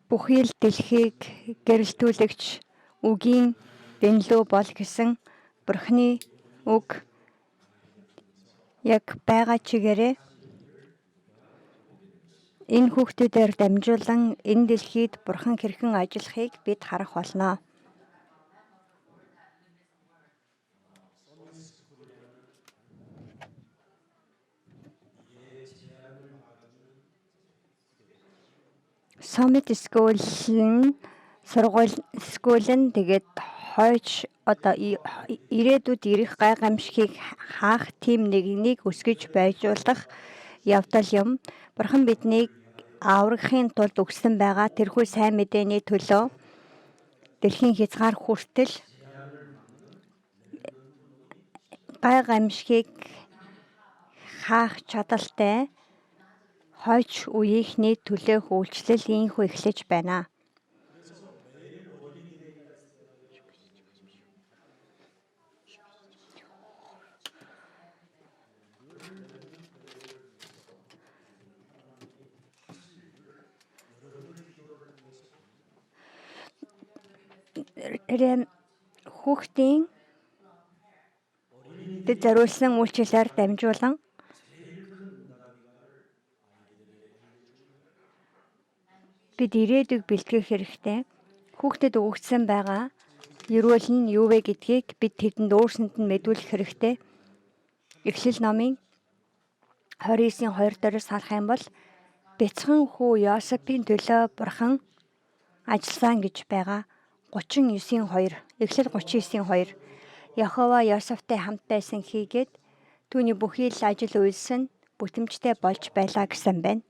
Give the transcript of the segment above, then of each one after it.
Бүхий л дэлхийг гэрэлтүүлэгч үгийн бэнлүү бол гэсэн Бурхны үг яг байгаа чигээрээ энэ хүүхдүүдээр дамжуулан энэ дэлхийд Бурхан хэрхэн ажиллахыг бид харах болно. Summit School-ын тэгээд хойч одоо ирээдүйд ирэх гайхамшигыг хаах тийм нэгнийг өсгөж байжуулах явдал юм. Бурхан биднийг аврагахын тулд өгсөн байгаа тэрхүү сайн мэдээний төлөө дэлхийн хязгаар хүртэл гайхамшигыг хаах чадaltaй хойч үеийнхний төлөөх үйлчлэл ийхүү эхлэж байна. Хүүхдийн дэд зориулсан үйлчлэлээр дамжуулан бид ирээдүйг бэлтгэх хэрэгтэй. Хүүхдэд өгөгдсөн байгаа ерөөл нь юу вэ гэдгийг бид тэдэнд өөрсөнд нь мэдүүлэх хэрэгтэй. Эхлэл номын 29:2 дээрээс харах юм бол бяцхан хүү Йосефийн төлөө Бурхан ажилласан гэж байгаа. 39:2 Эхлэл 39:2 Яхова Йосефтэй хамт байсан хийгээд түүний бүхий л ажил үйлс нь бүтэмжтэй болж байлаа гэсэн байна.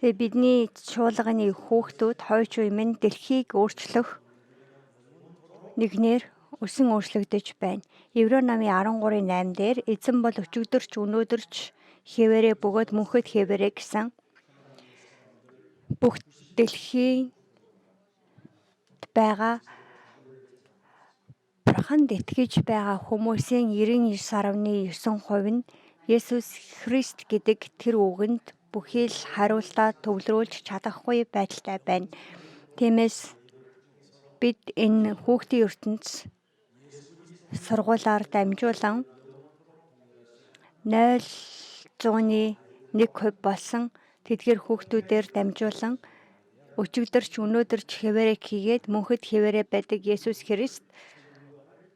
Тэгээ бидний чуулганы хүүхдүүд хойч үе минь дэлхийг өөрчлөх нэгнээр өсөн өөрчлөгдөж байна. Еврей намын 13:8 дээр эзэн бол өчигдөрч өнөөдөрч хэвээрээ бөгөөд мөнхөд хэвээрээ гэсэн бүх дэлхийн байгаа Бурханд итгэж байгаа хүмүүсийн 99.9% нь Есүс Христ гэдэг тэр үгэнд бүхий л хариултаа төвлөрүүлж чадахгүй байдалтай байна. Тиймээс бид энэ хүүхдийн ертөнц сургуулиар дамжуулан 0.1% болсон тэдгээр хүүхдүүдээр дамжуулан өчигдөрч өнөөдөрч хэвээрээ хийгээд мөнхөд хэвээрээ байдаг Есүс Христ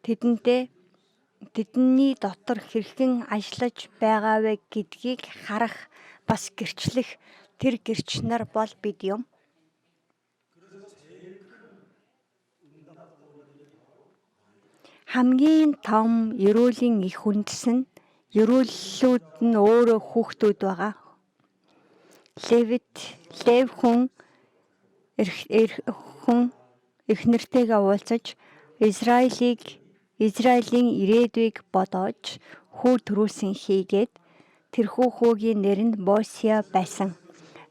тэдний дотор хэрхэн ажиллаж байгаа вэ гэдгийг харах бас гэрчлэх тэр гэрч нар бол бид юм. Хамгийн том ерөөлийн их үндэс нь ерөөллүүд нь өөрөө хүүхдүүд байгаа. Лев хүн их нэртэйгээ уулзаж Израилийн ирээдүйг бодоож хүү төрүүлсэн хийгээд тэрхүү хүүгийн нэр нь Мосия байсан.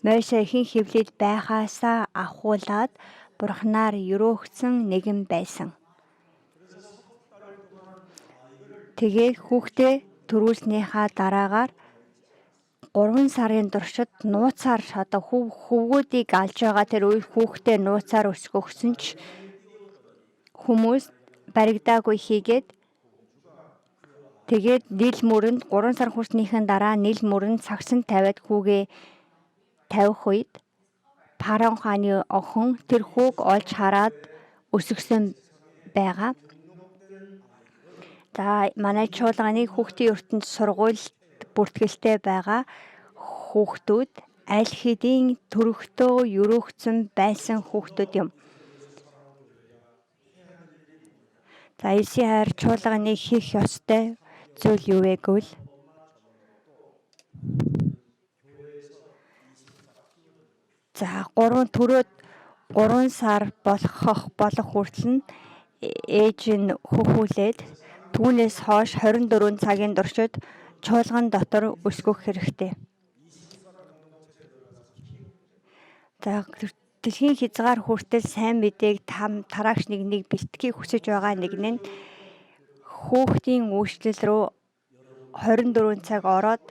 Мосия ихэнх хөвлөд байхаасаа ахуулаад Бурханаар өрөөгдсөн нэгэн байсан. Тэгээ хүүхдээ төрүүлснийхаа дараагаар 3 сарын туршид нууцаар одоо хөвгүүдийг алж байгаа тэр үе хүүхдээ нууцаар өсгөгсөн ч хүмүүс баригдаагүй хийгээд тэгээд нийл мөрөнд 3 сар хүрснийхэн дараа нийл мөрөнд сагсан тавиад хүүгээ тавих үед Паран хааны охин тэр хүүг олж хараад өсгсөн байгаа. За манай чуулганы хүүхдийн ертөнд сургуульд бүртгэлтэй байгаа хүүхдүүд аль хэдийн төрөхтөө өрөөгдсөн байсан хүүхдүүд юм. За эсийн хайр чуулганы хийх ёстой зүйл юу вэ гэвэл за 3 сар болох хүртэл нь ээж нь хөхүүлээд түүнээс хойш 24 цагийн туршид чуулган дотор өсгөх хэрэгтэй. За Дэлхийн хязгаар хүртэл сайн мэдээг тараагч нэгнийг бэлтгэхийг хүсэж байгаа нэг нь хүүхдийн үйлчлэл рүү 24 цаг ороод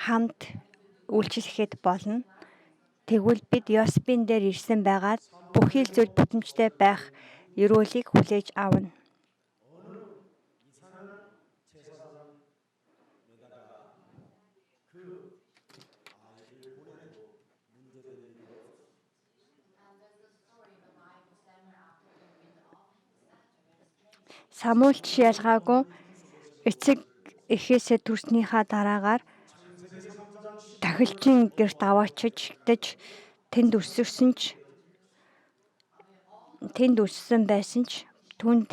хамт үйлчлэхэд болно. Тэгвэл бид Йосепийн дээр ирсэн байгаад бүхий л зүйл бүтэмжтэй байх ерөөлийг хүлээж авна. Самуэль ялгаагүй эцэг эхээсээ төрснийхаа дараагаар тахилчин гэрт аваачиж тэнд өссөн байсан ч түүнд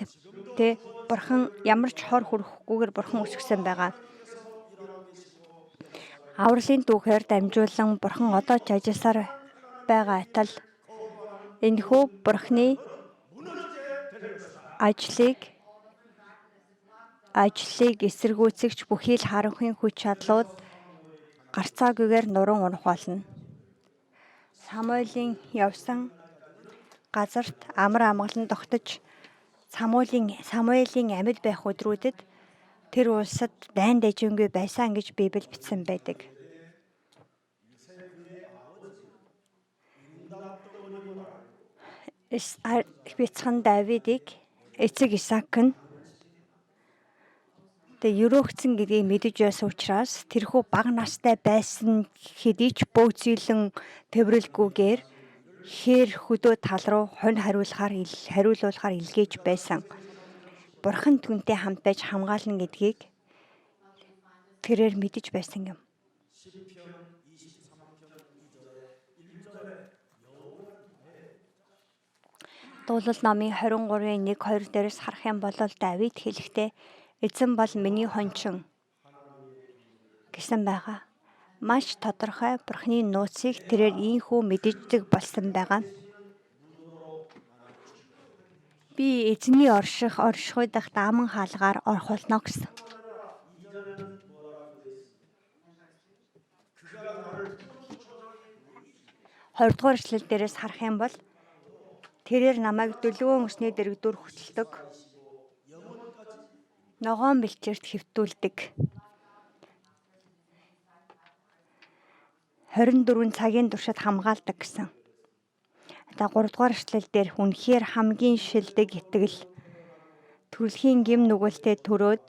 бурхан ямар ч хор хүрэхгүйгээр бурхан өсгсөн байгаа. Авралын түүхээр дамжуулан бурхан одоо ч ажилласаар байгаа атал энэхүү бурханы ажлыг эсэргүүцэгч бүхий л харанхуйн хүч чадлууд гарцаагүйгээр нуран унах болно. Самуэлийн явсан газарт амар амгалан тогтож Самуэлийн амьд байх өдрүүдэд тэр улсад дайн дажингүй байсан гэж Библи бичсэн байдаг. Бяцхан Давидыг эцэг Исаак нь өрөөгцөн гэдгийг мэдэж байсан учраас тэрхүү бага настай байсан хэдий ч бөөцөөлөн төврөлгүйгээр хээр хөдөө тал руу хонь хариулуулахаар илгээж байсан. Бурхан түүнтэй хамт байж хамгаална гэдгийг тэрээр мэдэж байсан юм. Дуулал номын 23-ын 1-2 дээрээс харах юм бол Давид хэлэхдээ эзэн бол миний хончин гэсэн байгаа. Маш тодорхой бурханы нууцыг тэрээр ийхүү мэддэг болсон байгаа. Би эзний оршихуй дахь дааман хаалгаар орох болно гэсэн. Хоёрдугаар эшлэл дээрээс харах юм бол тэрээр намайг дөлөвөн өсний дэрэгдүр хөтэлдэг. Ногоон бэлчээрт хэвтүүлдэг. 24 цагийн туршид хамгаалдаг гэсэн. 3-р эшлэл дээр үнэхээр хамгийн шилдэг итгэл төрөлхийн гим нүгэлтэд төрөөд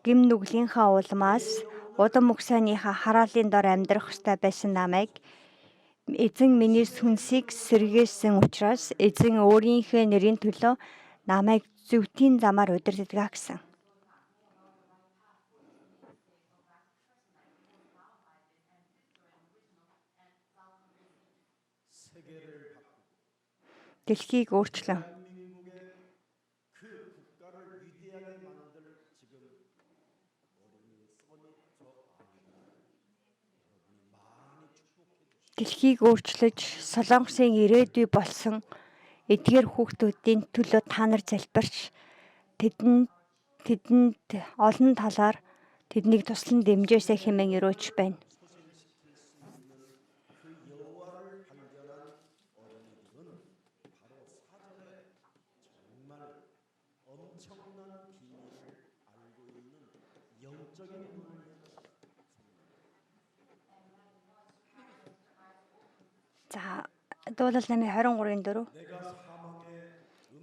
гим нүглийнхаа улмаас удам угсааныхаа хараалын дор амьдрах ёстой байсан намайг эзэн миний сүнсийг сэргээсэн учраас эзэн өөрийнхөө нэрийн төлөө намайг зөвхөн замаар удирддаг гэсэн. Дэлхийг өөрчлөн. Дэлхийг өөрчлөж Солонгосын ирээдүй болсон эдгээр хүүхдүүдийн төлөө та нар залбирч тэдэнд олон талаар тэднийг туслан дэмжээсэй хэмээн өрөөж байна. За дуулал намын 23-ын 4.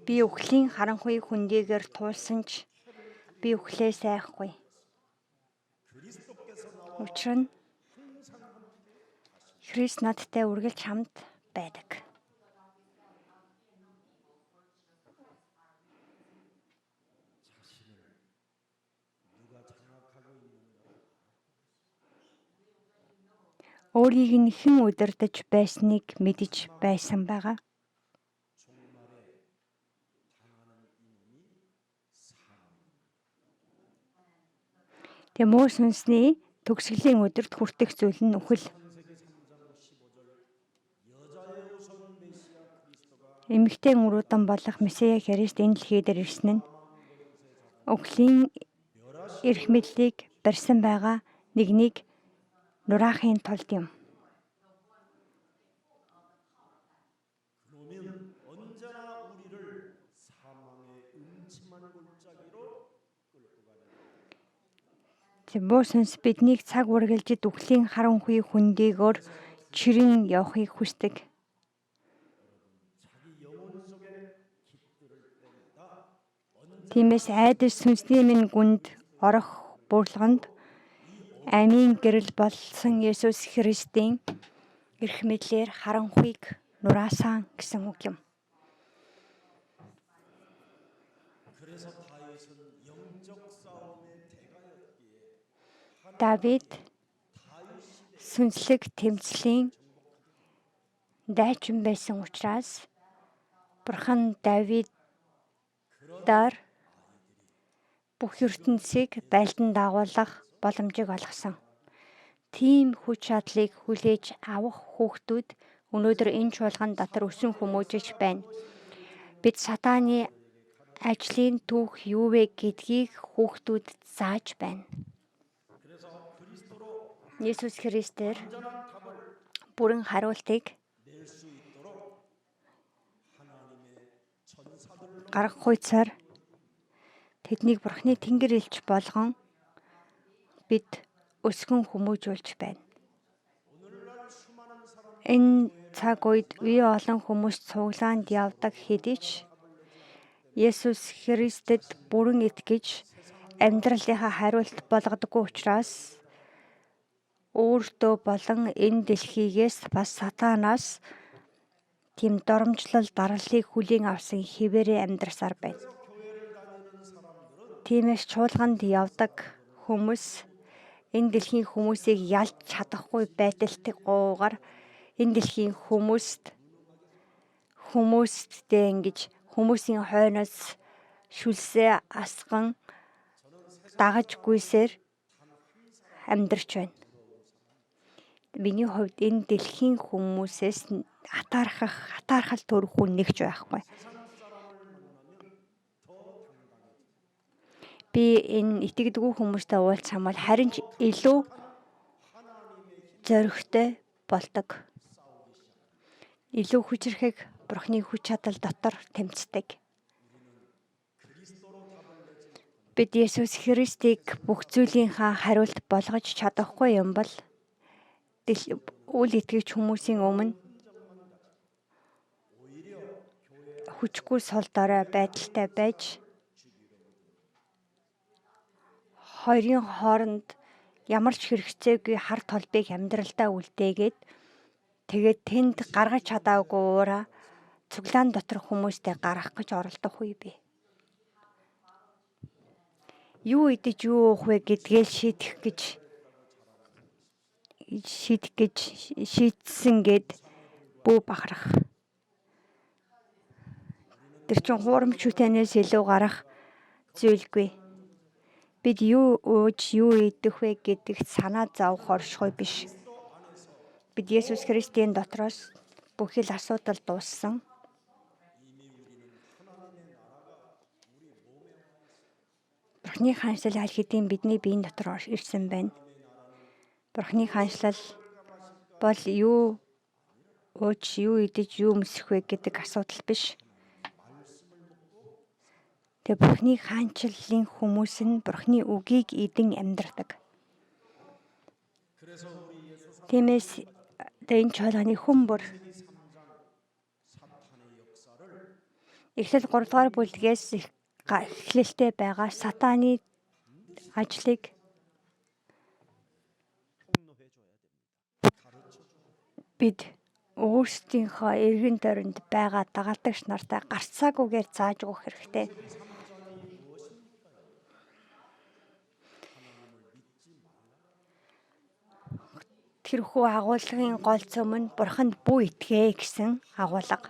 Би өхлийн харанхуй хүндийгээр туулсан ч би өхлөө сайхгүй. Учир нь Христ надтай үргэлж хамт байдаг. Өөрийг нь хэн удирдах байсныг мэдэж байсан байгаа. Муу сүнсний төгсгөлийн өдөрт хүртэх зүйл нь үхэл. Эмэгтэй өрөөдөн болох Месиа Христ энэ дэлхий дээр ирсэн нь үхлийн эрх мэдлийг барьсан байгаа нэгнийг нураахын тулд юм. Буу сүнс биднийг цаг үргэлжид үхлийн харан хуй хүндийгөөр чирэн явахыг хүсдэг. Тиймээс айдас сүнсний минь гүнд орох бурлаганд амийн гэрэл болсон Есүс Христийн эрх мэдлэр харанхуйг нураасан гэсэн үг юм. Давид сүнслэг тэмцлийн дайчин байсан учраас Бурхан Давидаар бүх ертөнцийг байлдан дагуулах боломжийг олгосон. Тийм хүч чадлыг хүлээж авах хүүхдүүд өнөөдөр энэ чуулган дотор өсөн хүмүүжиж байна. Бид сатааны ажлын түүх юу вэ гэдгийг хүүхдүүд зааж байна. Есүс Христээр бүрэн хариултыг гаргах хуйцаар тэднийг Бурхны тэнгэр элч болгон бид өсгөн хүмүүжүүлж байна. Энэ цаг үед бие олон хүмүүс цуглаанд явдаг хэдий ч Есүс Христэд бүрэн итгэж амьдралынхаа хариулт болгодоггүй учраас өөртөө болон энэ дэлхийгээс бас сатанаас тийм доромжлол дараллыг хүлээн авсан хിവэрэ амьдрсаар байна. Тиймээс чуулганд явдаг хүмүүс энэ дэлхийн хүмүүсийг ялж чадахгүй байдалтайгаар энэ дэлхийн хүмүүсттэй ингэж хүмүүсийн хойноос шүлсээ асган дагаж гүйсээр амьдарч байна. Миний хувьд энэ дэлхийн хүмүүсээс хатаархал төрөх хүн нэгч байхгүй. Би энэ итгэдэггүй хүмүүстэй уулзсан бол харин ч илүү зоригтой болдог. Илүү хүчрэхэг Бурхны хүч чадал дотор тэмцдэг. Бид Есүс Христийг бүх зүйлийнхаа хариулт болгож чадахгүй юм бол үл итгэгч хүмүүсийн өмнө хүчгүй сул дорой байдалтай байж хоёрын хооронд ямар ч хэрэгцээгүй хар толбыг амьдралдаа үлдээгээд тэгээд тэнд гаргаж чадаагүй уураа цуглаан дотор хүмүүстэй гаргах гэж оролдох үе бий. Юу идэж юу уух вэ гэдгээл шийдсэн гэд бүү бахарах. Тэр чин хуурамч шүтэнээс илүү гарах зүйлгүй. Бид юу ууж юу идэх вэ гэдэгт санаа зовох оршихуй биш. Бид Есүс Христийн дотроос бүх л асуудал дууссан. Бурхны хаанчлал аль хэдийн бидний биеийн дотор ирсэн байна. Бурхны хаанчлал бол юу ууж, юу идэж, юу өмсөх вэ гэдэг асуудал биш. Тэгээ Бурхны хаанчлалын хүмүүс нь Бурхны үгийг эдэн амьдрдаг. Тиймээс энэ чуулганы хүн бүр Эхлэл 3 дугаар бүлгээс эхлэлтэй байгаа сатааны ажлыг бид өөрсдийнхөө эргэн тойронд байгаа дагалдагч нартай гарцаагүйгээр зааж өгөх хэрэгтэй. Тэрхүү агуулгын гол цөм нь Бурханд бүү итгэе гэсэн агуулга.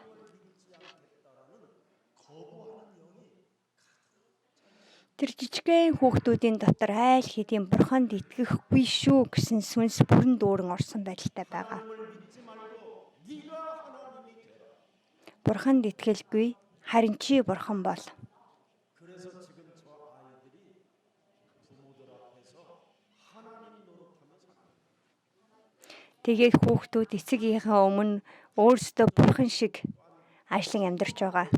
Тэр жижигхэн хүүхдүүдийн дотор айл хэдийн Бурханд итгэхгүй шүү гэсэн сүнс бүрэн дүүрэн орсон байдалтай байгаа. Бурханд итгэлгүй, харин чи Бурхан бол. Тэгээд хүүхдүүд эцэгийнхээ өмнө өөрсдөө бурхан шиг ажлын амьдарч байгаа.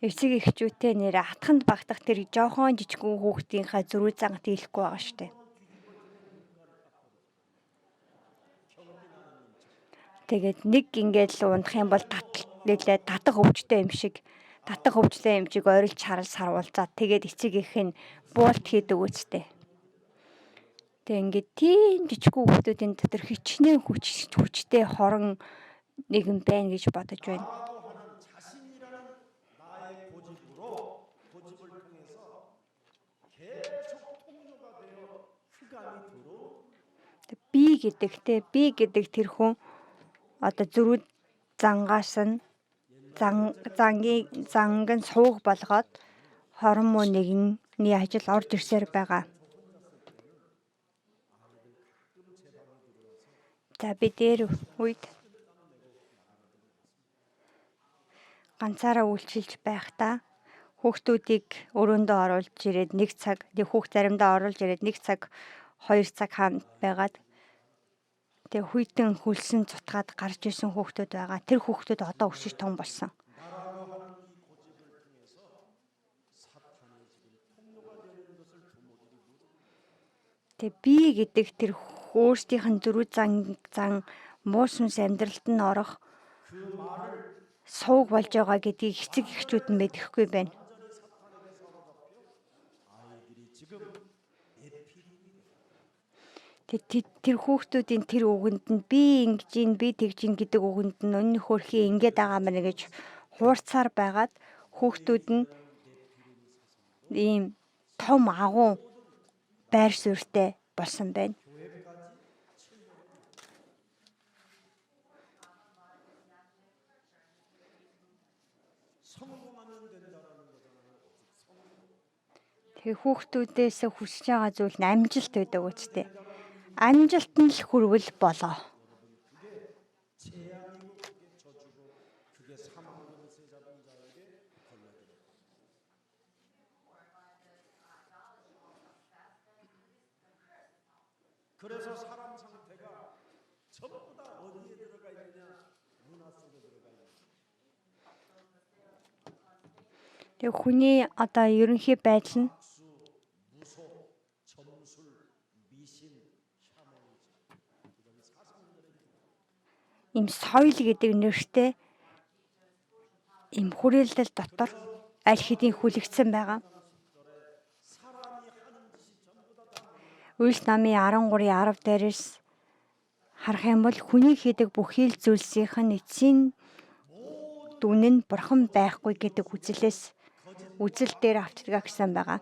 Эцэг эхчүүтэй нэрэ хатханд багтах тэр жоохон жижигхэн хүүхдийнхээ зөрүү занgat ийлэхгүй байгаа штэ. Тэгээд нэг ингээд л унах юм бол татах өвчтэй юм шиг орилж харал сарвуулзаад тэгээд эцэг их нь буулт хийдэг үстэй. Тэг ингээд тийм жижигхэн хүүхдүүдийн дотор хичнээн хүчтэй хорон нэгэн байна гэж бодож байна. Би гэдэг тэр хүн одоо зөрүү зангаас нь занг нь сууг болгоод хорон муу нэгний ажил орж ирсээр байгаа. За би дээр үед ганцаараа үйлчилж байхдаа хүүхдүүдийг өрөөндөө оруулж ирээд 1 цаг, хүүхд заримдаа оруулж ирээд 1 цаг 2 цаг хаана байгаад тэг хүйтэн хөлсөн цутгаад гарч исэн хүүхдүүд байгаа. Тэр хүүхдүүд одоо өсөж том болсон. Тэг би гэдэг тэр өөрсдийнх нь зөрүү зан муу сүнс амьдралд нь орох сууг болж байгаа гэдгийг эцэг эхчүүд нь мэдэхгүй байна. Тэр хүүхдүүдийн тэр үгэнд нь би ингэж ин би тэгж ин гэдэг үгэнд нь өнө хөрхи ингээд байгаа мэн гэж хуурцаар байгаад хүүхдүүд нь ийм том агуу байр суурьтай болсон байна. Тэгээ хүүхдүүдээс хүсэж байгаа зүйл нь амжилт байдаг үстэй. Амжилт нь л хүрвэл болоо. Тэгээ хүний одоо ерөнхий байдал нь им соёл гэдэг нэртэй им хүрээлэл дотор аль хэдийн хүлэгдсэн байгаа. Үйлс намын 13:10 дээрээс харах юм бол хүний хийдэг бүхий л зүйлсийнх нь эцсийн дүн нь бурхан байхгүй гэдэг үзэл дээр автдаг гэсэн байгаа.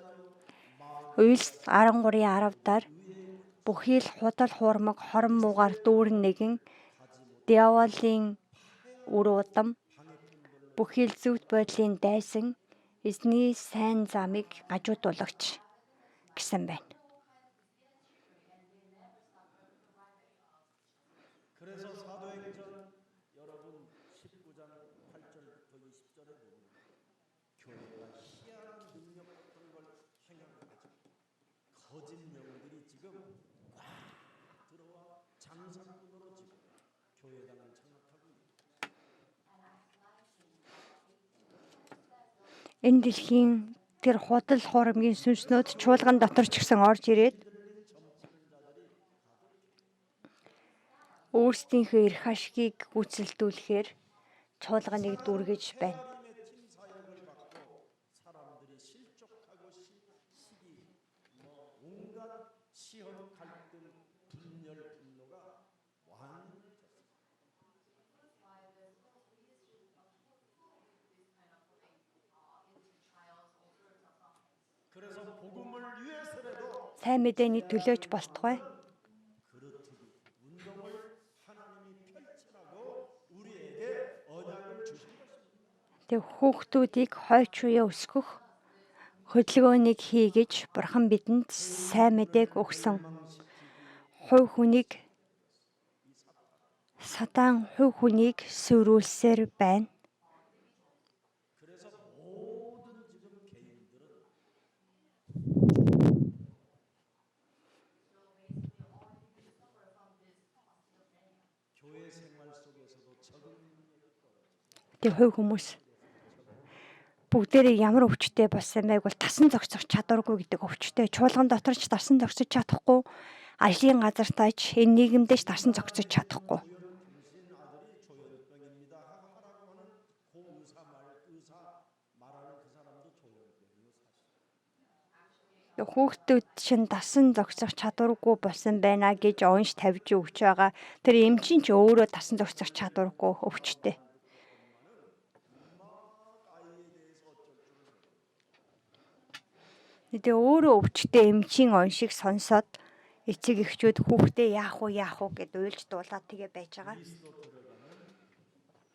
Үйлс 13:10-даар бүхий л худал хуурмаг хорон муугаар дүүрэн нэгэн диаволын үр удам бүхий л зөвхт байдлын дайсан эзний сайн замыг гажуудуулагч гэсэн байна. Энэ дэлхийн тэр худал хуурмгийн сүнснүүд чуулган дотор ч гэсэн орж ирээд өөрсдийнхөө эрх ашгийг гүйцэлдүүлэхээр чуулганыг дүргэж байна. Сайн мэдээний төлөөч болтугай. Тэг хүүхдүүдийг хойч үе өсгөх хөдөлгөөнийг хийгэж бурхан бидэнд сайн мэдээг өгсөн. Сатан хувь хүнийг сүрүүлсээр байна. өвчтөе хувь хүмүүс. Бүгдээрээ ямар өвчтөе болсон байг бол тасан зогсох чадваргүй гэдэг өвчтөе. Чуулган дотор ч тасан зогсож чадахгүй, ажлын газар тааж энэ нийгэмдээ ч тасан зогсож чадахгүй. Хүүхдүүд чинь тасан зогсох чадваргүй болсон байна гэж онш тавьж өгч байгаа. Тэр эмчин ч өөрөө тасан зогсох чадваргүй өвчтөе. Тэгээ өөрөө өвчтөе эмчийн оншиг сонсоод эцэг эхчүүд хүүхдээ яах вэ гэд уйлж дуулаад тэгээ байж байгаа.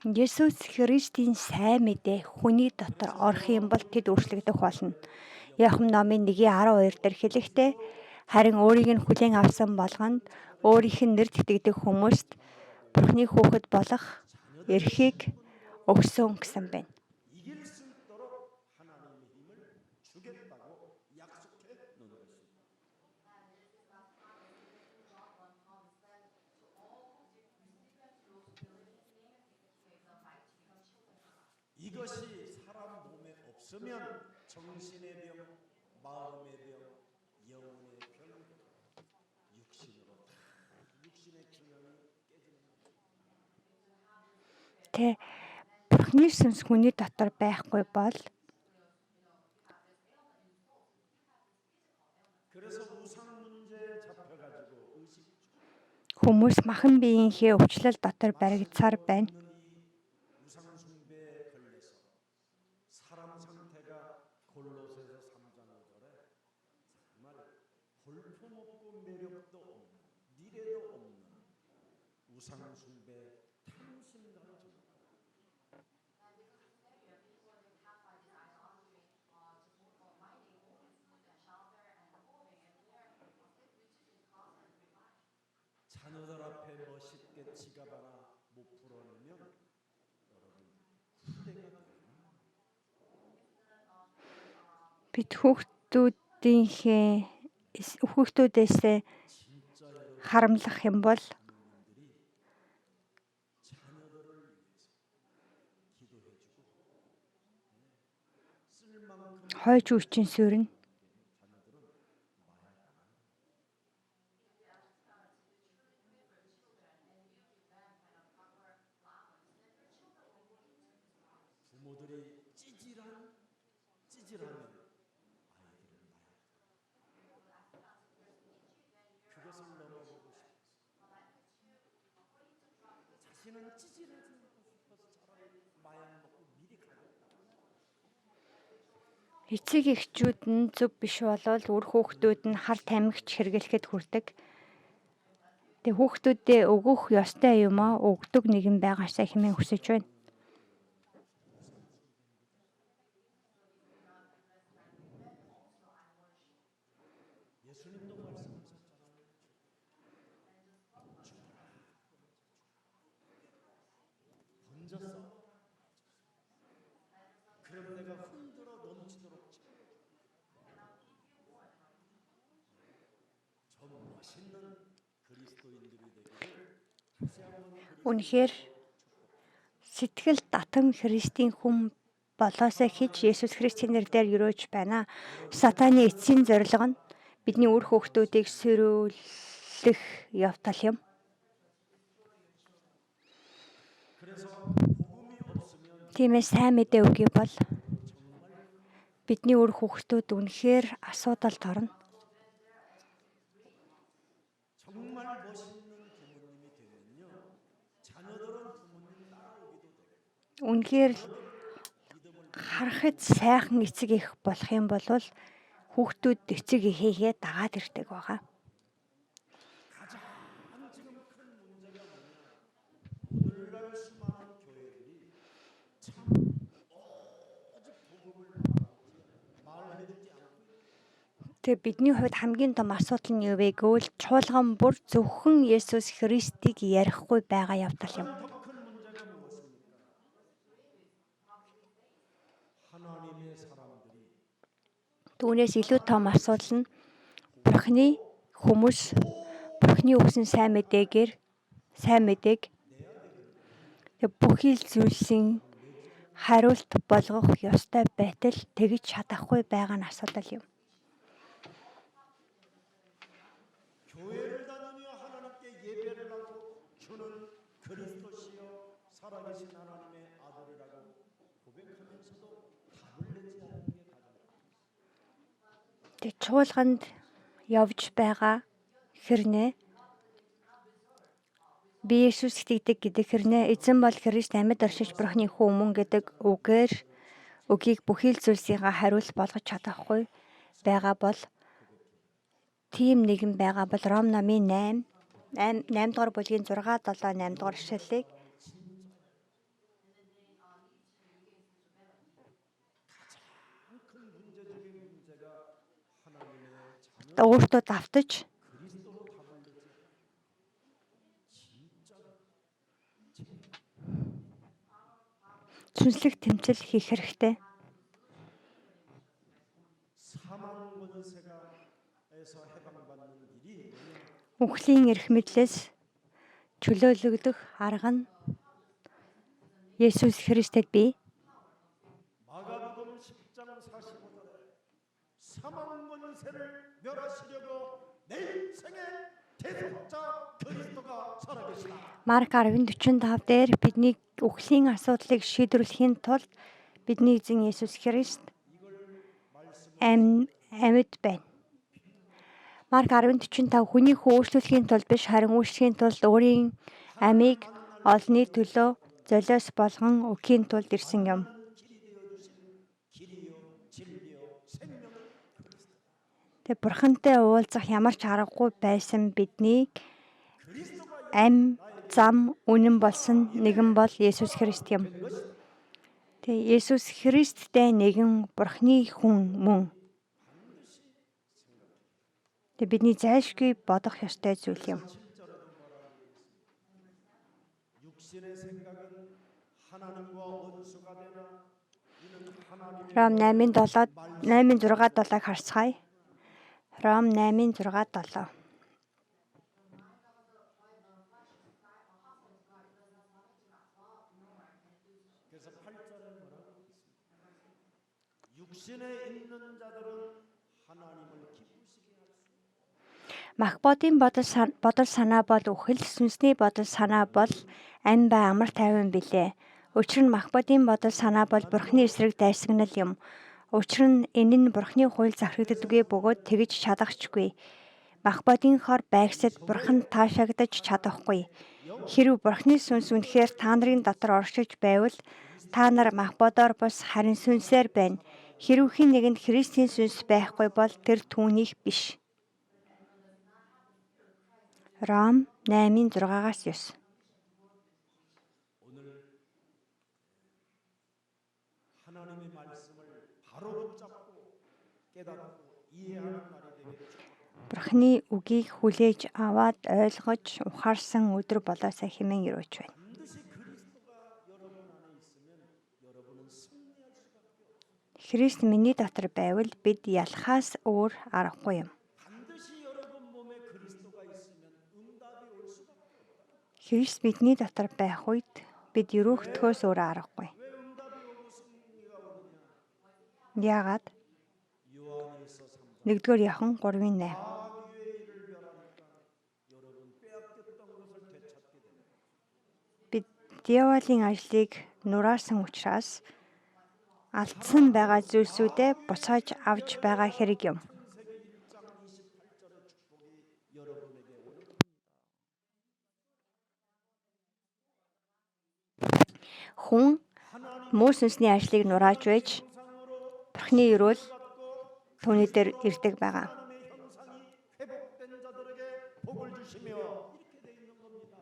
Есүс Христийн сайн мэдээ хүний дотор орох юм бол тэд өөрчлөгдөх болно. Яхан номын 1:12 дээр хэлэхдээ харин өөрийг нь хүлээн авсан болгонд өөрийнх нь нэрд итгэдэг хүмүүст Бурхны хүүхэд болох эрхийг өгсөн гэсэн байна. 이것이 사람 몸에 없으면 정신의 병, 마음의 병, 영혼의 병, 육신으로 다 육신의 균형이 깨집니다. Тэ Бурхны сүнс хүний дотор байхгүй бол 그래서 우상 문제에 잡혀가지고 의식 хүмүүс махан биеийнхээ өвчлөл дотор баригдсаар байна. 우상 숭배에 걸려서 사람 상태가 골로새서 3장 5절에 정말 볼품없고 매력도 없는 미래도 없는 우상 숭배 탐심과 자녀들 앞에 멋있게 지갑 하나 못 풀어내면 여러분 후회가 돼요. Бид хүүхдүүдээс харамлах юм бол хойч үучин сүрнэ. 부모들이 찌질하면 그것을 넘어보고 싶어서 자신은 찌질하지 싶어서 차라리 마약 먹고 미리 가겠다. Эцэг эхчүүд нь зөв биш болол үр хүүхдүүд нь хар тамхич хэрэглэхэд хүрдэг. Тэгээ хүүхдүүдээ өгөх ёстой юм аа өгдөг нэгэн байгаасаа хэмээн хүсэж байна. 예수님도 말씀하셨잖아요. 던졌어. 그럼 내가 흔들어 넘치도록 저 멋있는 그리스도인들이 되기를 다시 한번 Үнэхээр сэтгэл татам Христийн хүн болоосоо хийж Есүс Христийн нэрээр юрөөж байна. Сатаны эцсийн зорилго нь бидний үр хүүхдүүдийг сөрүүлэх явдал юм. Тиймээс сайн мэдээ өгье бол бидний үр хүүхдүүд үнэхээр асуудалд орно. 정말 멋있는 부모님이 되면요, 자녀들은 부모님 따라오기도 돼요. Үнэхээр харахад сайхан эцэг эх болох юм бол хүүхдүүд эцэг эхийгээ дагаад ирдэг байгаа. 가장 지금 큰 문제가 뭐냐? 오늘날 수많은 교회들이 참 오직 복음을 말해주지 않고 Тэгээ бидний хувьд хамгийн том асуудал нь юу вэ гэвэл чуулган бүр зөвхөн Есүс Христийг ярихгүй байгаа явдал юм. 더 큰 문제가 무엇입니까? 하나님의 사람들이 Түүнээс илүү том асуудал нь Бурхны хүмүүс Бурхны өгсөн сайн мэдээг бүхий л зүйлсийн хариулт болгох ёстой байтал тэгж чадахгүй байгаа нь асуудал юм. 교회를 다니며 하나님께 예배를 하고 주는 그리스도시요 살아계신 하나님의 아들이라고 고백하면서도 답을 내지 않는 게 가장 Тэг чуулганд явж байгаа хэрнээ би Есүс итгэдэг гэдэг хэрнээ эзэн бол Христ амьд оршиж Бурхны хүү мөн гэдэг үгийг бүхий л зүйлсийнхаа хариулт болгож чадахгүй байгаа бол тийм нэгэн байгаа бол Ром номын 8 дугаар бүлгийн 6 7 8 дугаар ишлэлийг 큰 문제적인 문제가 하나님의 자녀 өөртөө давтаж 그리스도로 답을 내지 진짜 сүнслэг тэмцэл хийх хэрэгтэй. 사망 권세가에서 해방받는 일이 Үхлийн эрх мэдлээс чөлөөлөгдөх арга нь Есүс Христэд би 마가복음 10장 45절에 사망 권세를 멸하시려고 내 인생의 대속자 그리스도가 살아계시다. Марк 10:45 дээр бидний үхлийн асуудлыг шийдвэрлэхийн тулд бидний эзэн Есүс Христ амьд байна. Марк 10:45 хүний хүү өөрчлөхийн тулд биш харин өөрчлөхийн тулд өөрийн амийг олонний төлөө золиос болгон өгөхийн тулд ирсэн юм. Тэг бурхантай уулзах ямар ч аргагүй байсан биднийг зам үнэн болсон нэгэн бол Есүс Христ юм. Тэг Есүс Христтэй нэгэн Бурхны хүн мөн. Тэг бидний зайлшгүй бодох ёстой зүйл юм. 육신의 생각은 하나님과 원수가 되나 이는 하나님의 Ром 8:6-7-ыг харцгаая. Ром 8:6-7. 그래서 8절에 뭐라고 있습니까? 육신에 있는 자들은 하나님을 기쁘시게 할 수 Махбодын бодол санаа бол үхэл, сүнсний бодол санаа бол ам ба амар тайван билээ. Учир нь Махбодын бодол санаа бол Бурхны эсрэг дайсагнал юм. Учир нь энэ нь Бурхны хууль захирагддаггүй бөгөөд тэгж чадахчгүй. Махбодын хор байгсад Бурханд таашаагдаж чадахгүй. Хэрв Бурхны сүнс үнэхээр та нарын дотор оршиж байвал та нар Махбодоор бус харин сүнсээр байна. Хэрв хэн нэгэнд Христийн сүнс байхгүй бол тэр түүнийх биш. Ром 8:6-9. 오늘 하나님의 말씀을 바로 붙잡고 깨닫고 이해하는 날이 되기를 축복합니다. Бурхны үгийг хүлээж аваад ойлгож ухаарсан өдөр болоосаа хэмээн өрөөж байна. 반드시 그리스도가 여러분 안에 있으면 여러분은 승리할 수밖에 없어요. Христ миний дотор байвал бид ялахаас өөр аргагүй юм. 반드시 여러분 몸에 그리스도가 있으면 응답이 올 수밖에 없다. Христ бидний дотор байх үед бид өрөөхтгөөс өөр аргагүй. 왜 응답이 오고 승리가 오느냐? Яагаад? 요한일서 3장 1-р Иохан 3:8. 마귀의 일을 멸하니까 여러분 빼앗겼던 것을 되찾게 됩니다. Бид диаволын ажлыг нураасан учраас алдсан байгаа зүйлсүүдээ буцааж авч байгаа хэрэг юм. 창세기 1장 28절의 축복이 여러분에게 오늘 Хүн муу сүнсний ажлыг нурааж байж Бурхны өрөөл түүний дээр ирдэг байгаа. 하나님의 형상이 회복된 자들에게 복을 주시며 이렇게 돼 있는 겁니다.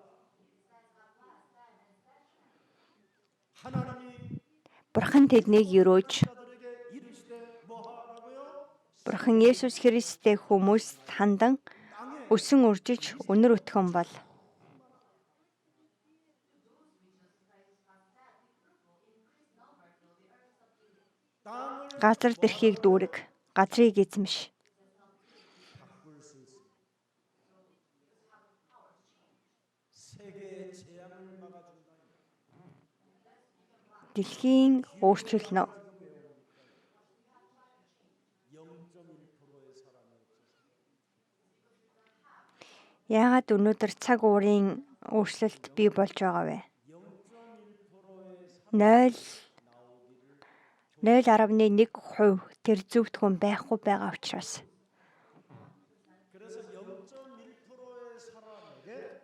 하나님이 Бурхан тэднийг өрөөж 자들에게 이르시되 뭐하라고요? Бурхан Есүс Христтэй хүмүүст хандан өсөн үржиж өнөр өтгөн бол 땅을 газар дэрхийг дүүрэг, газрыг эзэмш. 바꿀 수 있습니다. 세계의 재앙을 막아준다. дэлхийн өөрчлөлнө. 0.1%의 사람이 없어서 Яагаад өнөөдөр цаг уурын өөрчлөлт бий болж байгаа вэ? 0.1%의 0.1% тэр зөвхт хүн байхгүй байгаа учраас. 그래서 0.1%의 사람에게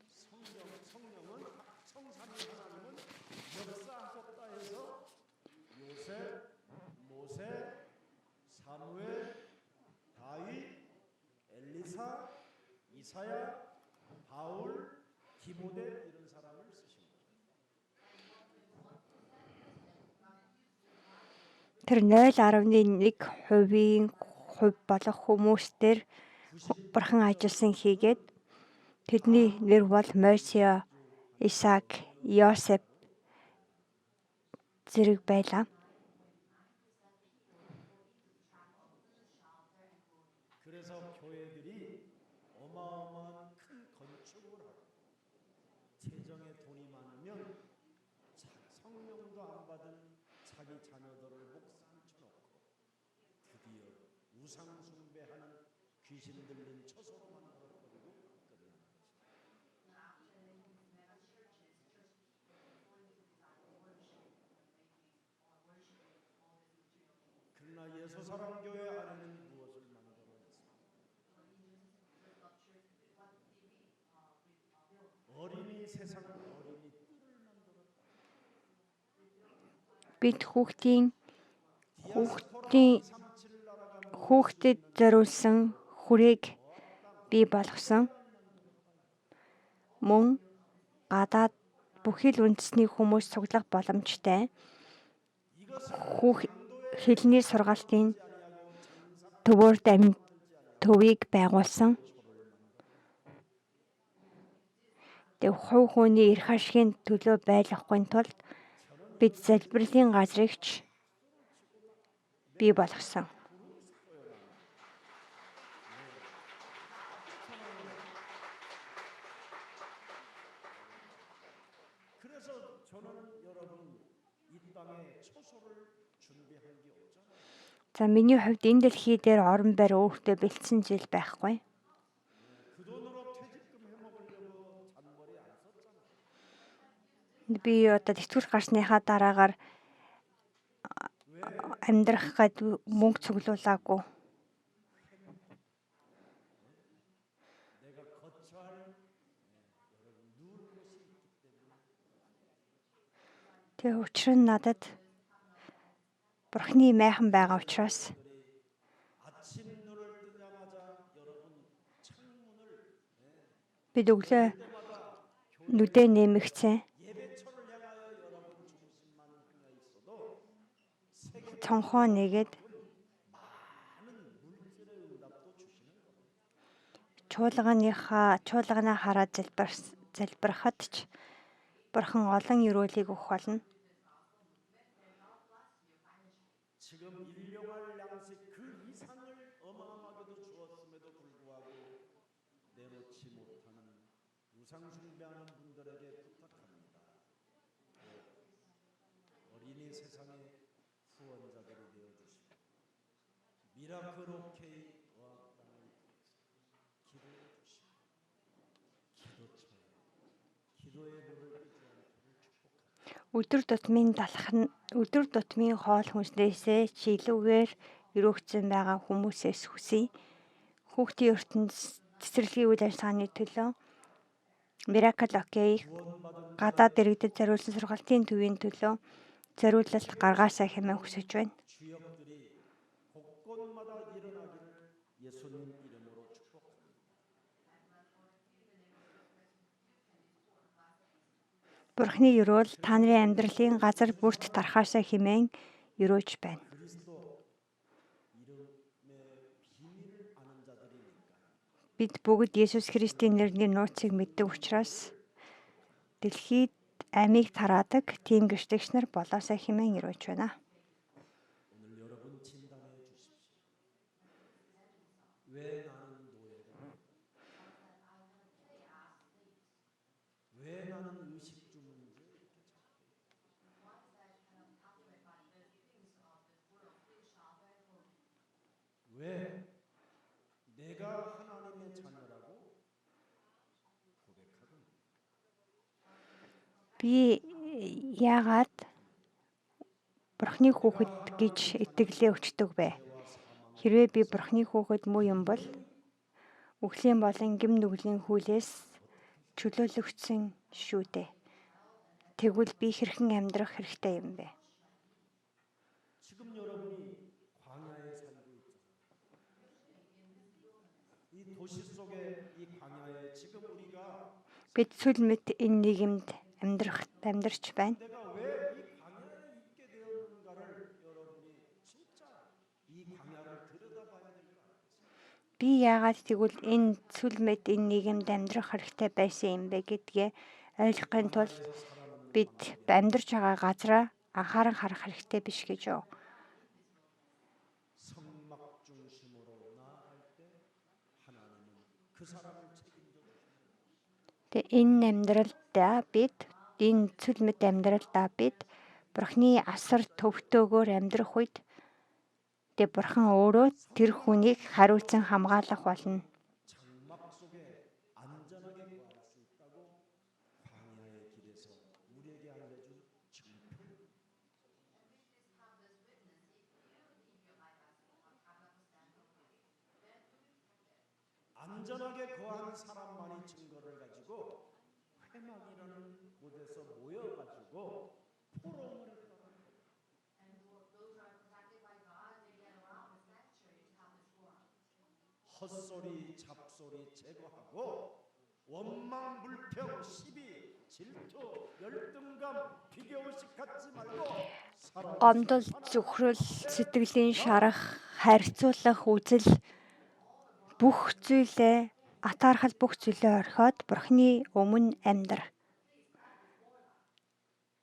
성령은 성삼위 하나님은 역사하셨다 해서 요셉, 모세, 사무엘, 다윗, 엘리사, 이사야, 바울, 디모데 이런 사람을 쓰신 거예요. Тэр 0.1% болох хүмүүстээр бурхан ажилласан хийгээд тэдний нэр бол Мосе, Исаак, Йосеф зэрэг байлаа. 그래서 교회들이 어마어마한 큰 건축을 하고 재정에 돈이 많으면 성령도 안 받은 자기 자녀들을 목사 앉혀놓고 드디어 우상 숭배하는 귀신 들린 처소로 만들어버리고 끝나는 것이다. 그러나 예수사랑교회 안에는 무엇을 만들어냈습니까? 어린이 세상 어린이 뜰을 만들었다. Бид хүүхдэд зориулсан хүрээг бий болгосон. Мөн гадаад бүхий л үндэсний хүмүүс цуглах боломжтой. Хэлний сургаалтын төвөөр төвийг байгуулсан. Хувь хүний эрх ашигын төлөө байлгахгүй тулд бид залбирлын газрыгч бий болгосон. 그래서 저는 여러분 이 땅에 처소를 준비한 게 없잖아요. За миний хувьд энэ дэлхий дээр орон байр өөртөө бэлдсэн зүйл байхгүй. 그 돈으로 퇴직금 해먹으려고 잔머리 안 썼잖아요. Би одоо тэтгэврх гарсныхаа дараагаар амьдрах гээд мөнгө цуглуулаагүй. 내가 거처할 여러분 누울 곳이 있기 때문에 Тэгээ учир нь надад Бурхны майхан байгаа учраас 아침 눈을 뜨자마자 여러분 창문을 бид өглөө нүдээ нэмэгцээ 예배처를 향하여 여러분 중심만 향해 있어도 цонхоо нэгээд 많은 물질의 응답도 주시는 겁니다. чуулганаа хараад залбирахад ч Бурхан олон өрөөлийг өгөх болно. 지금 일용할 양식 그 이상을 어마어마하게도 주었음에도 불구하고 내놓지 못하는 우상 숭배하는 분들에게 부탁합니다. 어린이 세상의 후원자들이 되어 주시고 미라클 오케이 어학당을 기도해 주시고 기도의 물을 끄지 않도록 축복합니다. Өдөр тутмын хоол хүнснээсээ чи илүүгээр өрөөгцөн байгаа хүмүүсээс хүсье. Хүүхдийн ертөнд цэцэрлэгийн үйл ажиллагааны төлөө Miracle OK гадаад иргэдэд зориулсан сургалтын төвийн төлөө зориулалт гаргаасаа хэмээн хүсэж байна. 주역들이 곳곳마다 일어나기를 예수님 이름으로 축복합니다. Бурхны өрөөл та нарын амьдралын газар бүрт тархаасаа хэмээн өрөөж байна. 그리스도 이름의 비밀을 아는 자들이니까 Бид бүгд Есүс Христийн нэрний нууцыг мэддэг учраас дэлхийд амийг тараадаг тийм гэртэгч нар болоосаа хэмээн өрөөж байна. 오늘 여러분 진단해 주십시오. 왜 나는 노예다? 왜 나는 의식 주문인지 이렇게 자꾸 내가 하나님의 자녀라고 고백하거든요. Би яагаад Бурхны хүүхэд гэж итгэлээ өчтөг бэ? Хэрвээ би Бурхны хүүхэд муу юм бол үхлийн болон гим нүглийн хүүлээс чөлөөлөгдсөн шүү дээ. Тэгвэл би хэрхэн амьдрах хэрэгтэй юм бэ? 지금 여러분이 광야에 살고 있잖아요. 이 도시 속에 이 광야에 지금 우리가 Бид сүл мэт энэ нийгэмд амьдарч байна. 내가 왜 이 광야에 있게 되었는가를 여러분이 진짜 이 광야를 들여다봐야 될 것 같아요. Би яагаад тэгвэл энэ сүл мэт энэ нийгэмд амьдрах хэрэгтэй байсан юм бэ гэдгээ ойлгохын тулд бид амьдарч байгаа газараа анхааран харах хэрэгтэй биш гэж юу? 성막 중심으로 나아갈 때 하나님은 그 사람을 책임져 주십니다. Тэгээ энэ амьдралдаа бид энэ сүл мэт амьдралдаа бид Бурхны асар төвхтөөгөөр амьдрах үед тэгээ Бурхан өөрөө тэр хүнийг хариуцан хамгаалах болно. 장막 속에 안전하게 구할 수 있다고 광야의 길에서 우리에게 알려준 증표. 안전하게 거한 사람만이 증거를 가지고 회막이라는 곳에서 모여가지고 포럼을 했다는 거예요. 헛소리, 잡소리 제거하고 원망, 불평, 시비, 질투, 열등감, 비교의식 갖지 말고 사람 Гомдол, зүхрэл, сэтгэлийн шарах, харьцуулах үзэл бүх зүйлээ атаархал бүх зүйлээ орхиод Бурхны өмнө амьдрах.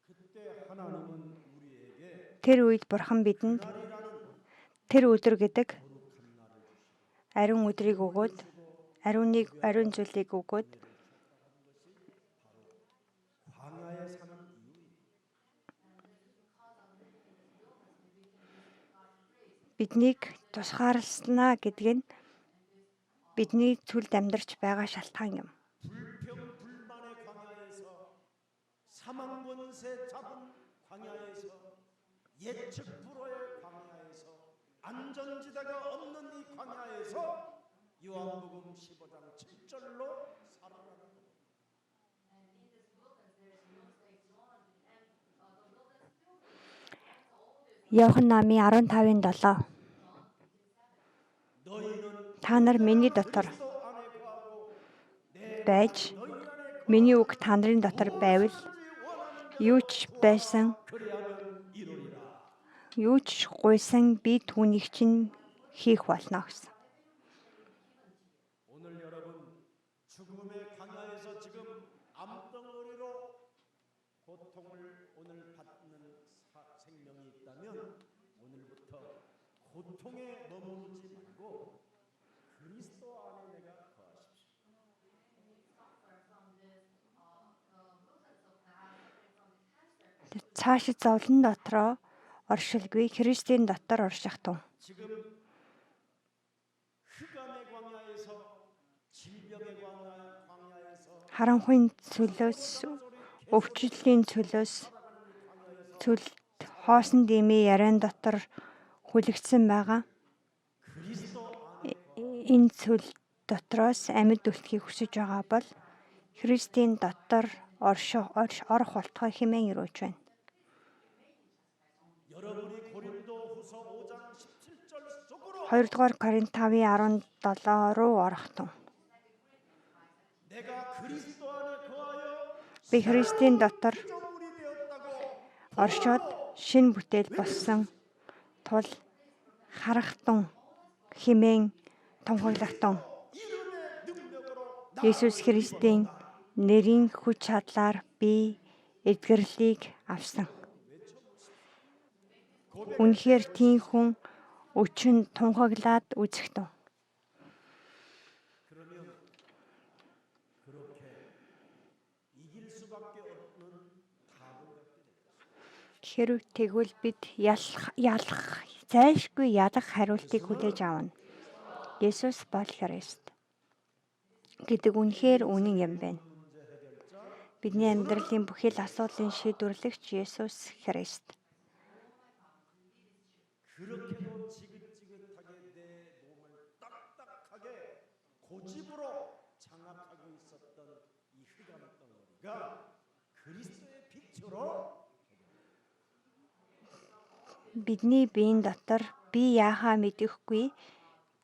그때 하나님은 우리에게 Тэр үед Бурхан бидэнд тэр өдөр гэдэг ариун өдрийг өгөөд ариун зүйлийг өгөөд 광야에 사는 이유입니다. биднийг тусгаарласнаа гэдэг нь бидний сүлд амьдарч байгаа шалтгаан юм. 불평 불만의 광야에서 사망 권세 잡은 광야에서 예측 불허의 광야에서 안전지대가 없는 이 광야에서 요한복음 15장 7절로 살아가는 겁니다. Иохан намын 15:7 너희는 Та нар миний дотор 그리스도 안에 거하고 내 байж 너희 안에 миний үг та нарын дотор байвал 원하는 юу ч байсан 그리하면 이루리라. юу ч гуйсан би түүнийг чинь хийх болно гэсэн. 오늘 여러분 죽음의 광야에서 지금 암덩어리로 고통을 오늘 받는 생명이 있다면 오늘부터 고통에 머무르지 말고 그리스도 안에 내가 거하십시오. Цаашид зовлон дотроо оршилгүй Христийн дотор орших тун. 지금 흑암의 광야에서 질병의 광야에서 Харанхуйн цөлөөс, өвчлөлийн цөлөөс цөл хоосон дэмий яриан дотор хүлэгдсэн байгаа. 그리스도 안에 Энэ цөл дотроос амьд үлдэхийг хүсэж байгаа бол Христийн дотор орох болтугай хэмээн өрөөж байна. 여러분이 고린도후서 5장 17절 속으로 2-р Коринт 5:17 руу орох тун. 내가 그리스도 안에 거하여 Би Христийн дотор 피조물이 되었다고 оршоод шинэ бүтээл болсон тул харахтун хэмээн тунхаглахтун. 이름의 능력으로 Есүс Христийн нэрийн хүч чадлаар би эдгэрлийг авсан. Үнэхээр тийм хүн өчн тунхаглаад үзэх тун. 그러면 그렇게 이길 수밖에 없는 답을 갖게 됩니다. Хэрв тэгвэл бид ялах зайлшгүй ядах хариултыг хүлээж авна. Есүс бол Христ гэдэг үнэхээр үнэн юм байна. Бидний амьдралын бүхэл асуудлын шийдвэрлэгч Есүс Христ. 그렇게도 지긋지긋하게 내 몸을 딱딱하게 고집으로 장악하고 있었던 이 흑암 덩어리가 그리스도의 빛으로 Бидний биеийн дотор би яахаа мэдэхгүй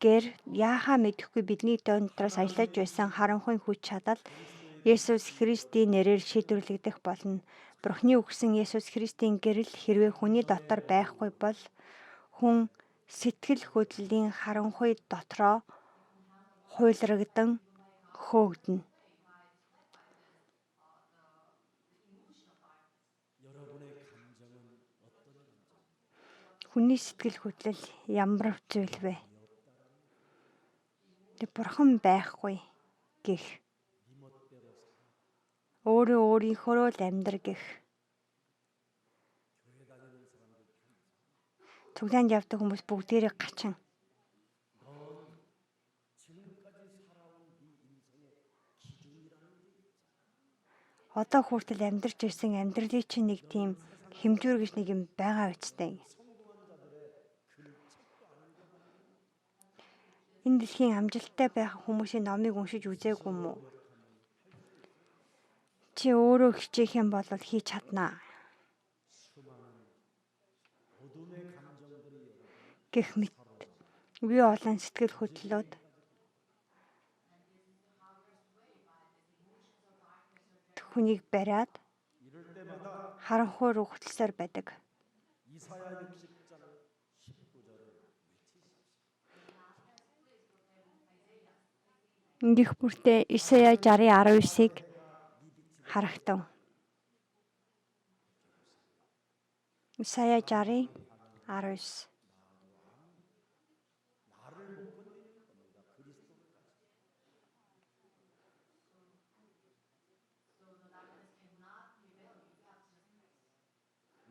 гэр яахаа мэдэхгүй бидний дотроос ажиллаж байсан харанхуй хүч чадал Есүс Христийн нэрээр шийдвэрлэгдэх болно. Бурхны өгсөн Есүс Христийн гэрэл хэрвээ хүний дотор байхгүй бол хүн сэтгэл хөдлөлийн харанхуй дотроо хуйлрагдан хөөгдөнө. 여러분의 감정은 어떤 감정? Хүний сэтгэл хөдлөл ямар зүйл вэ? Бурхан байхгүй гэх. Өөрөө өөрийнхөө л амьдр гэх. Цуглаанд явдаг хүмүүс бүгдээрээ гачин. Одоо хүртэл амьдарч ирсэн амьдралын чинь нэг тийм хэмжүүр гэж нэг юм байгаа үстэй. Энэ дэлхийн амжилттай байх хүмүүсийн номыг уншиж үзээгүй юм уу? Чи өөрөө хичээх юм бол хийж чаднаа. Гэх мэт бие олон сэтгэл хөдлөлөд хүнийг бариад харанхуй руу хөтлсөөр байдаг. Ингэх бүртээ Исая 60:19-ыг харагтав. Исая 60:19.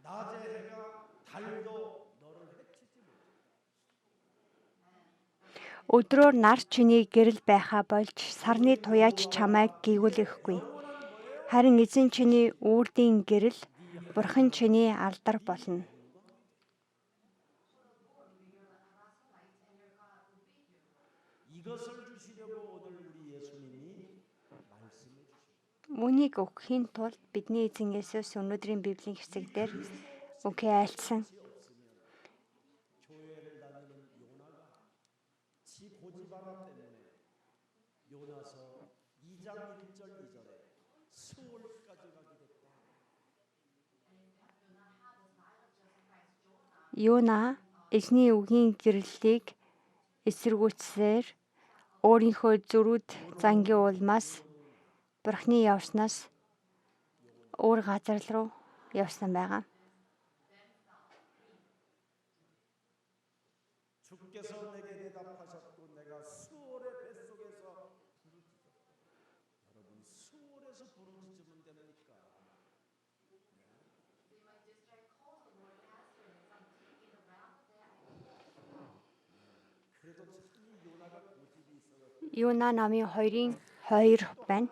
낮의 해가 달도 너를 해치지 못해. Өдрөөр нар чиний гэрэл байхаа болж сарны туяач чамайг гийгүүлэхгүй. Харин эзэн чиний үрдийн гэрэл, бурхан чиний алдар болно. 이것을 주시려고 오늘 우리 예수님이 말씀해 주십니다. Үнийг өгөхийн тулд бидний эзэн Есүс өнөөдрийн Библийн хэсэг дээр үгээ айлцсан. 교회를 다니는 요나가 지 고집 하나 때문에 요나서 2장 1절 2절에 수월까지 가게 됐다. Юна эзний үгийн гэрлэлийг эсэргүүцсээр өөрийнхөө зөрүүд зангийн улмаас бурхны явснаас өөр газар руу явсан байгаа. 주께서 내게 대답하셨고 내가 수월의 뱃속에서 부르짖었다. 여러분 수월에서 부르짖으면 됩니까? 그래도 참 요나가 고집이 있어서 Юна намын 2-ын 2 байна.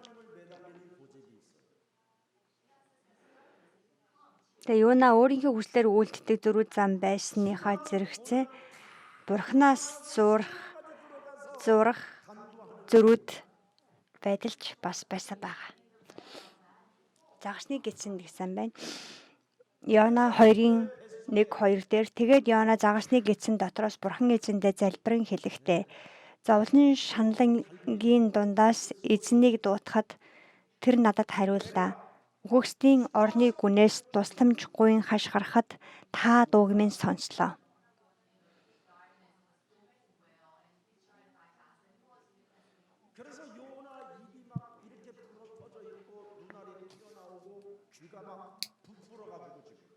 Тэгээ Юна өөрийнхөө хүслээр үйлддэг зөрүүд зам байсныхаа зэрэгцээ бурхнаас зурах зөрүүд байдалч бас байсан байгаа. Загасны гидсэн гэсэн байна. Йона 2-ын 1-2 дээр тэгээд Йона загасны гидсэн дотроос бурхан эзэндээ залбирэн хэлэхдээ зовлон шаналнгийн дундаас эзнийг дуутахад тэр надад хариуллаа. Үхэгсдийн орны гүнээс тусламж гуйн хашгирахад та дууг минь сонслоо. 그래서 요나 입이 막 이렇게 불어 터져 있고 눈알이 튀어나오고 귀가 막 부풀어 가지고 지금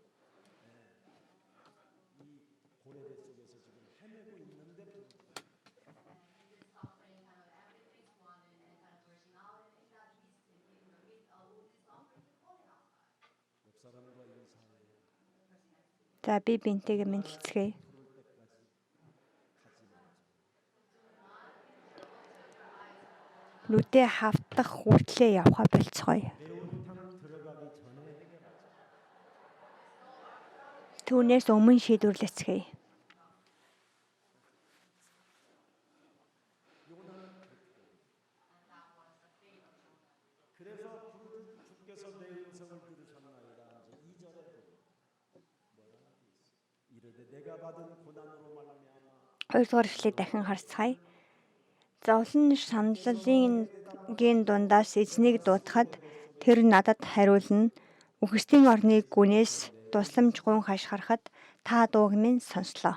이 고래배 속에서 지금 헤매고 있는데 옆 사람과 인사해. За би бинтэйгээ мэдлцгээе. нүдээ хавдах хүртлээр явха болцгоё. 매운탕 들어가기 전에 해결하자. Түүнээс өмнө шийдвэрлэцгээе. 그래서 주께서 내 음성을 들으셨나이다. 이제 2절에 뭐라 이르되 내가 받은 고난으로 말미암아. 2-р эшлэлийг дахин харцгаая. Зовлон саналын дундаас эзнийг дуудахад тэр надад хариулна. Үхсдийн орны гүнээс тусламж гун хашгирахад та дууг минь сонслоо.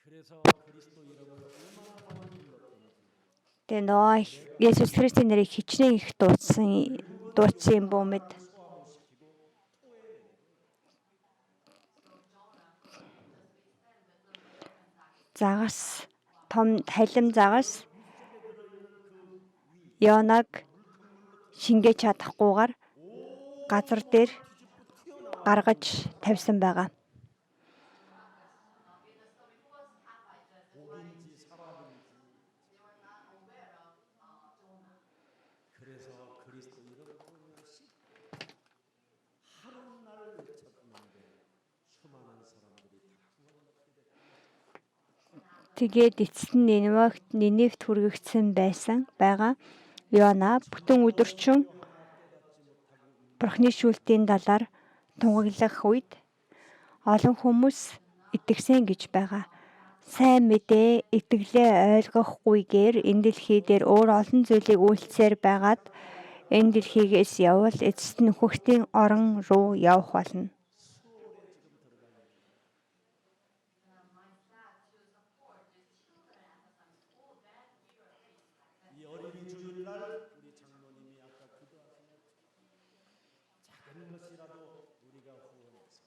그래서 그리스도 이름을 얼마나 많이 불렀던지. Тэгээ нөгөө Есүс Христийн нэрийг хичнээн их дуудсан юм бүү мэд. Загас том халим загас Йонаг шингээж чадахгүйгээр газар дээр гаргаж тавьсан байгаа. 그래서 그리스도 이름을 부르면서 하루날 외쳤는데 수많은 사람들이 다 구원받게 됐다. Тэгээд эцэст нь Ниневт хүргэгдсэн байгаа. Йона бүтэн өдөрчөн Бурхны шүүлтийн далаар тунгаглах үед олон хүмүүс итгэсэн гэж байгаа. Сайн мэдээ итгэлээ ойлгохгүйгээр энэ дэлхий дээр өөр олон зүйлийг үйлцээр байгаад энэ дэлхийгээс явбал эцэст нь үхэгдийн орон руу явах болно. 이 어린이 주일날 우리 장로님이 아까 기도하신 작은 것이라도 우리가 후원해서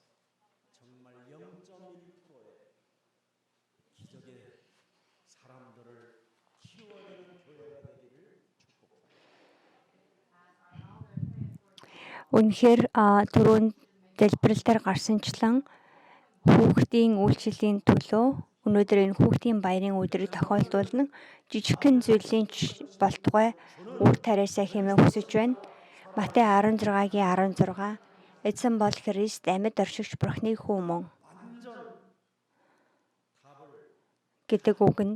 정말 0.1%의 기적의 사람들을 키워내는 교회가 되기를 축복합니다. Үнэхээр түрүүн дэлбэрэлтээр гарсанчлан хүүхдийн үйлчлэлийн төлөө өнөөдөр энэ хүүхдийн баярын өдрийг тохиолдуулна. Жижигхэн зүйлийн болтугай үр тариасаа хэмээн хүсэж байна. Матай 16-гийн 16 эзэн бол Христ амьд оршигч Бурхны хүү мөн гэдэг үг нь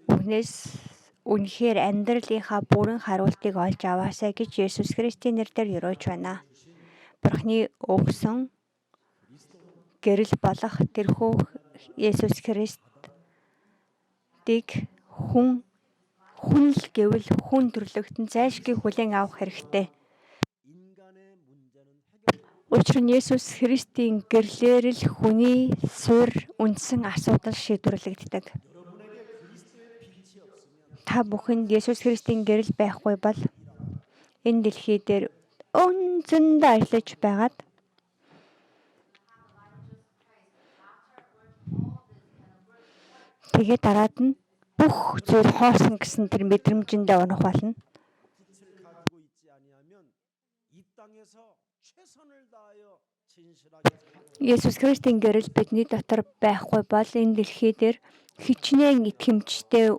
үгнээс үнэхээр амьдралынхаа бүрэн хариултыг олж аваасай гэж Есүс Христийн нэрээр юрууж байна. Бурхны өгсөн гэрэл болох тэрхүү Есүс Христийг хүн л гэвэл хүн төрлөختөн зайлшгүй хүлээн авах хэрэгтэй. 인간의 문제는 Учир нь Есүс Христийн гэрлээр л хүний суурь үндсэн асуудал шийдвэрлэгддэг. Та бүхэнд Есүс Христийн гэрэл байхгүй бол энэ дэлхий дээр өнцөндөө ажиллаж байгаад тэгээд дараад нь бүх зүйл хоосон гэсэн тэр мэдрэмжэндээ унах болно. 빛을 가지고 있지 아니하면 이 땅에서 최선을 다하여 진실하게 Есүс Христийн гэрэл бидний дотор байхгүй бол энэ дэлхий дээр хичнээн итгэмжтэй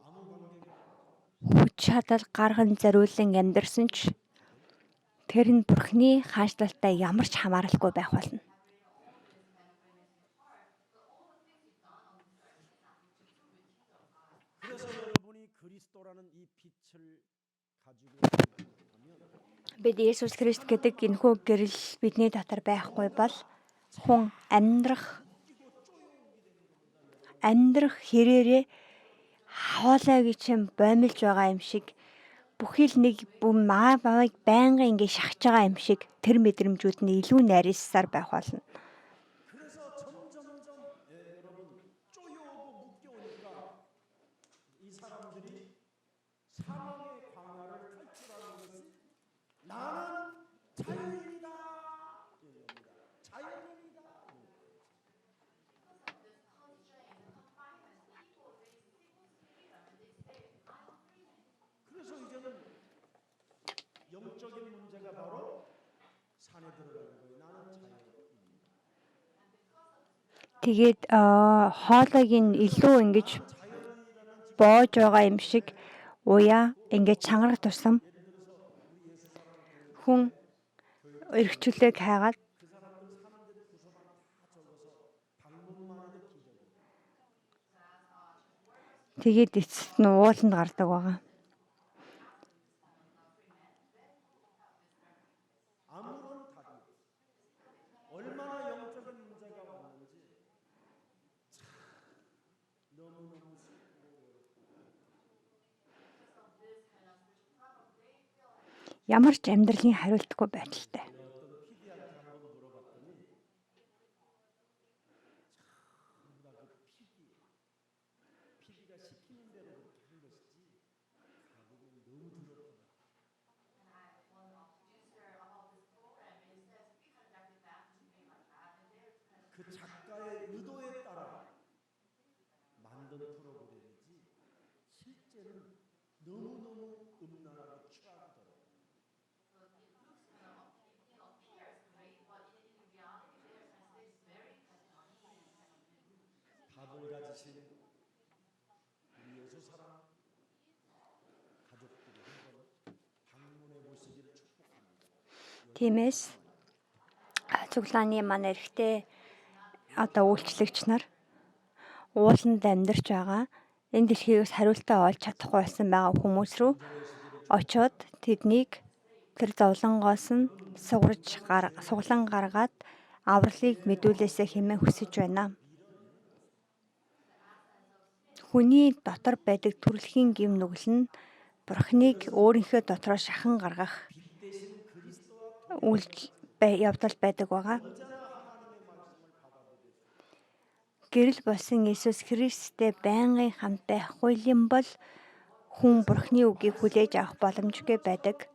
хүч чадал гарган зориулан амьдарсан ч тэр нь Бурхны хаанчлалтай ямар ч хамааралгүй байх болно. 그래서 여러분이 그리스도라는 이 빛을 가지고 있다면 Бид Есүс Христ гэдэг энэхүү гэрэл бидний дотор байхгүй бол хүн амьдрах хэрээрээ хоолойг чинь боомлж байгаа юм шиг бүхий л нэг маавыг байнга ингэ шахаж байгаа юм шиг тэр мэдрэмжүүд нь илүү найрсаар байх болно. 그래서 점점점 여러분 쪼여오고 묶여오니까 이 사람들이 사망의 광야를 탈출하는 것이 나는 자유인이다. 자유인이다. 그래서 이제는 영적인 문제가 바로 산에 들어가는 거예요. 나는 자유인이다. Тэгээд хоолойг нь илүү ингэж боож байгаа юм шиг уяа ингэж чангарах тусам хүн эргчлөлөө хайгаад тэгээд эцэст нь ууланд гардаг байгаа. 아무런 답이 없어. 얼마나 영적인 문제가 왔는지 참 너무너무 슬프고 Ямар ч амьдралын хариултгүй байдалтай. 어떤 PD한테 한번 물어봤더니 뭔가 그 PD가 시키는 대로 그렇게 한 것이지 가족은 너무 두렵더라. 그 작가의 의도에 따라 만든 프로그램이지 실제는 너무너무 음란하고 추하더라고요. 답을 가지신 우리 예수 사랑 가족들이 한번 방문해 보시기를 축복합니다. Тиймээс цуглааны манай эрэгтэй одоо үйлчлэгч нар ууланд амьдарч байгаа энэ дэлхийгээс хариултаа олж чадахгүй байсан байгаа хүмүүс рүү очоод тэднийг тэр зовлонгоос нь суглан гаргаад авралыг мэдүүлээсэ хэмээн хүсэж байна. Хүний дотор байдаг төрөлхийн гэм нүгэл нь Бурхныг өөрийнхөө дотроо шахан гаргах явдал байдаг байгаа. Гэрэл болсон Иесус Христтэй байнгын хамт байх хуулийн бол хүн Бурхны үгийг хүлээж авах боломжгүй байдаг.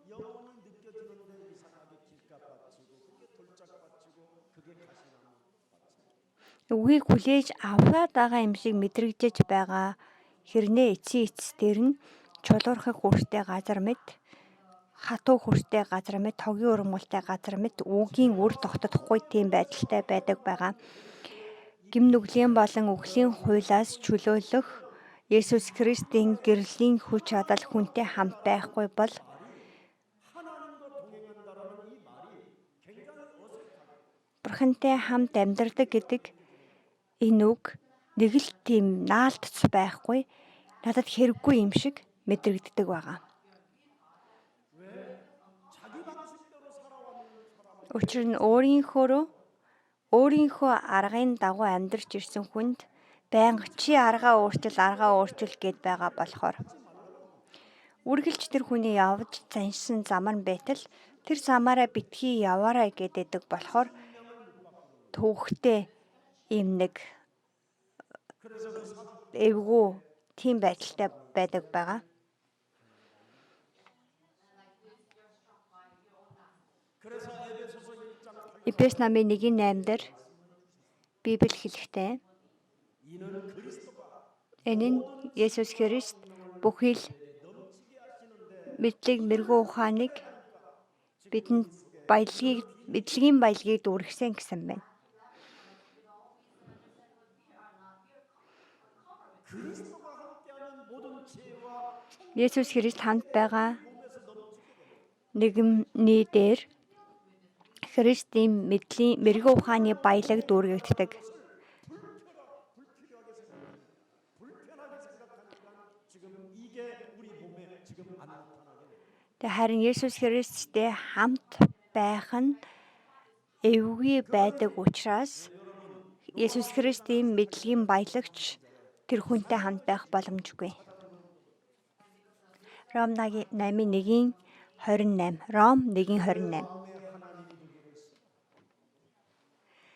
Үгийг хүлээж аваад байгаа юм шиг мэдрэгдэж байгаа хэрнээ эцсийн эцэстэр нь чулуурхаг хүртэй газар мэт, хатуу хүртэй газар мэт, тогийн ургамалтай газар мэт үгийн үр тогтдохгүй тийм байдалтай байдаг байгаа. Гим нүглийн болон үхлийн хуулиас чөлөөлөх Есүс Христийн гэрлийн хүч чадал хүнтэй хамт байхгүй бол Бурхантай хамт амьдардаг гэдэг энэ үг нэг л тийм наалтц байхгүй надад хэрэггүй юм шиг мэдрэгддэг байгаа. Учир нь өөрийнхөө аргын дагуу амьдарч ирсэн хүнд байнга чи аргаа өөрчил гэд байгаа болохоор үргэлж тэр хүний явж заншсан замаар байтал тэр замаараа битгий яваарай гэдэг болохоор төвхтэй ийм нэг эвгүй тийм байдалтай байдаг байгаа. Эфес намын 1:8 дээр Библи хэлэхдээ энэ нь Есүс Христ бүхий л мэдлэг мэрэгүү ухааныг бидэнд эдлэгийн баялагийг дүүргэсэн гэсэн байна. Есүс Христ хамт байгаа нэгний дээр Христийн мэрэгүү ухааны баялаг дүүргэгддэг. Харин Есүс Христтэй хамт байх нь эвгүй байдаг учраас Есүс Христийн мэдлэгийн баялагч тэр хүнтэй хамт байх боломжгүй. Ром 8:28.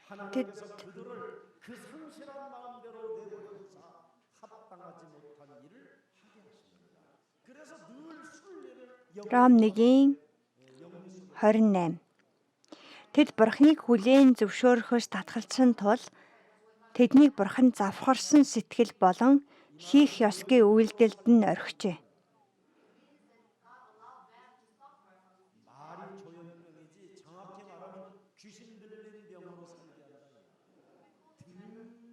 하나님께서 그들을 그 상실한 마음대로 내버려두사 합당하지 못한 일을 하게 하십니다. 그래서 늘 순례를 Ром 1:28. Тэд Бурхныг хүлээн зөвшөөрөхөс татгалцсан тул тэднийг Бурхан завхарсан сэтгэл болон хийх ёсгүй үйлдэлд нь орхижээ. 말이 조현병이지 정확히 말하면 귀신 들린 병으로 살게 한다. 듣는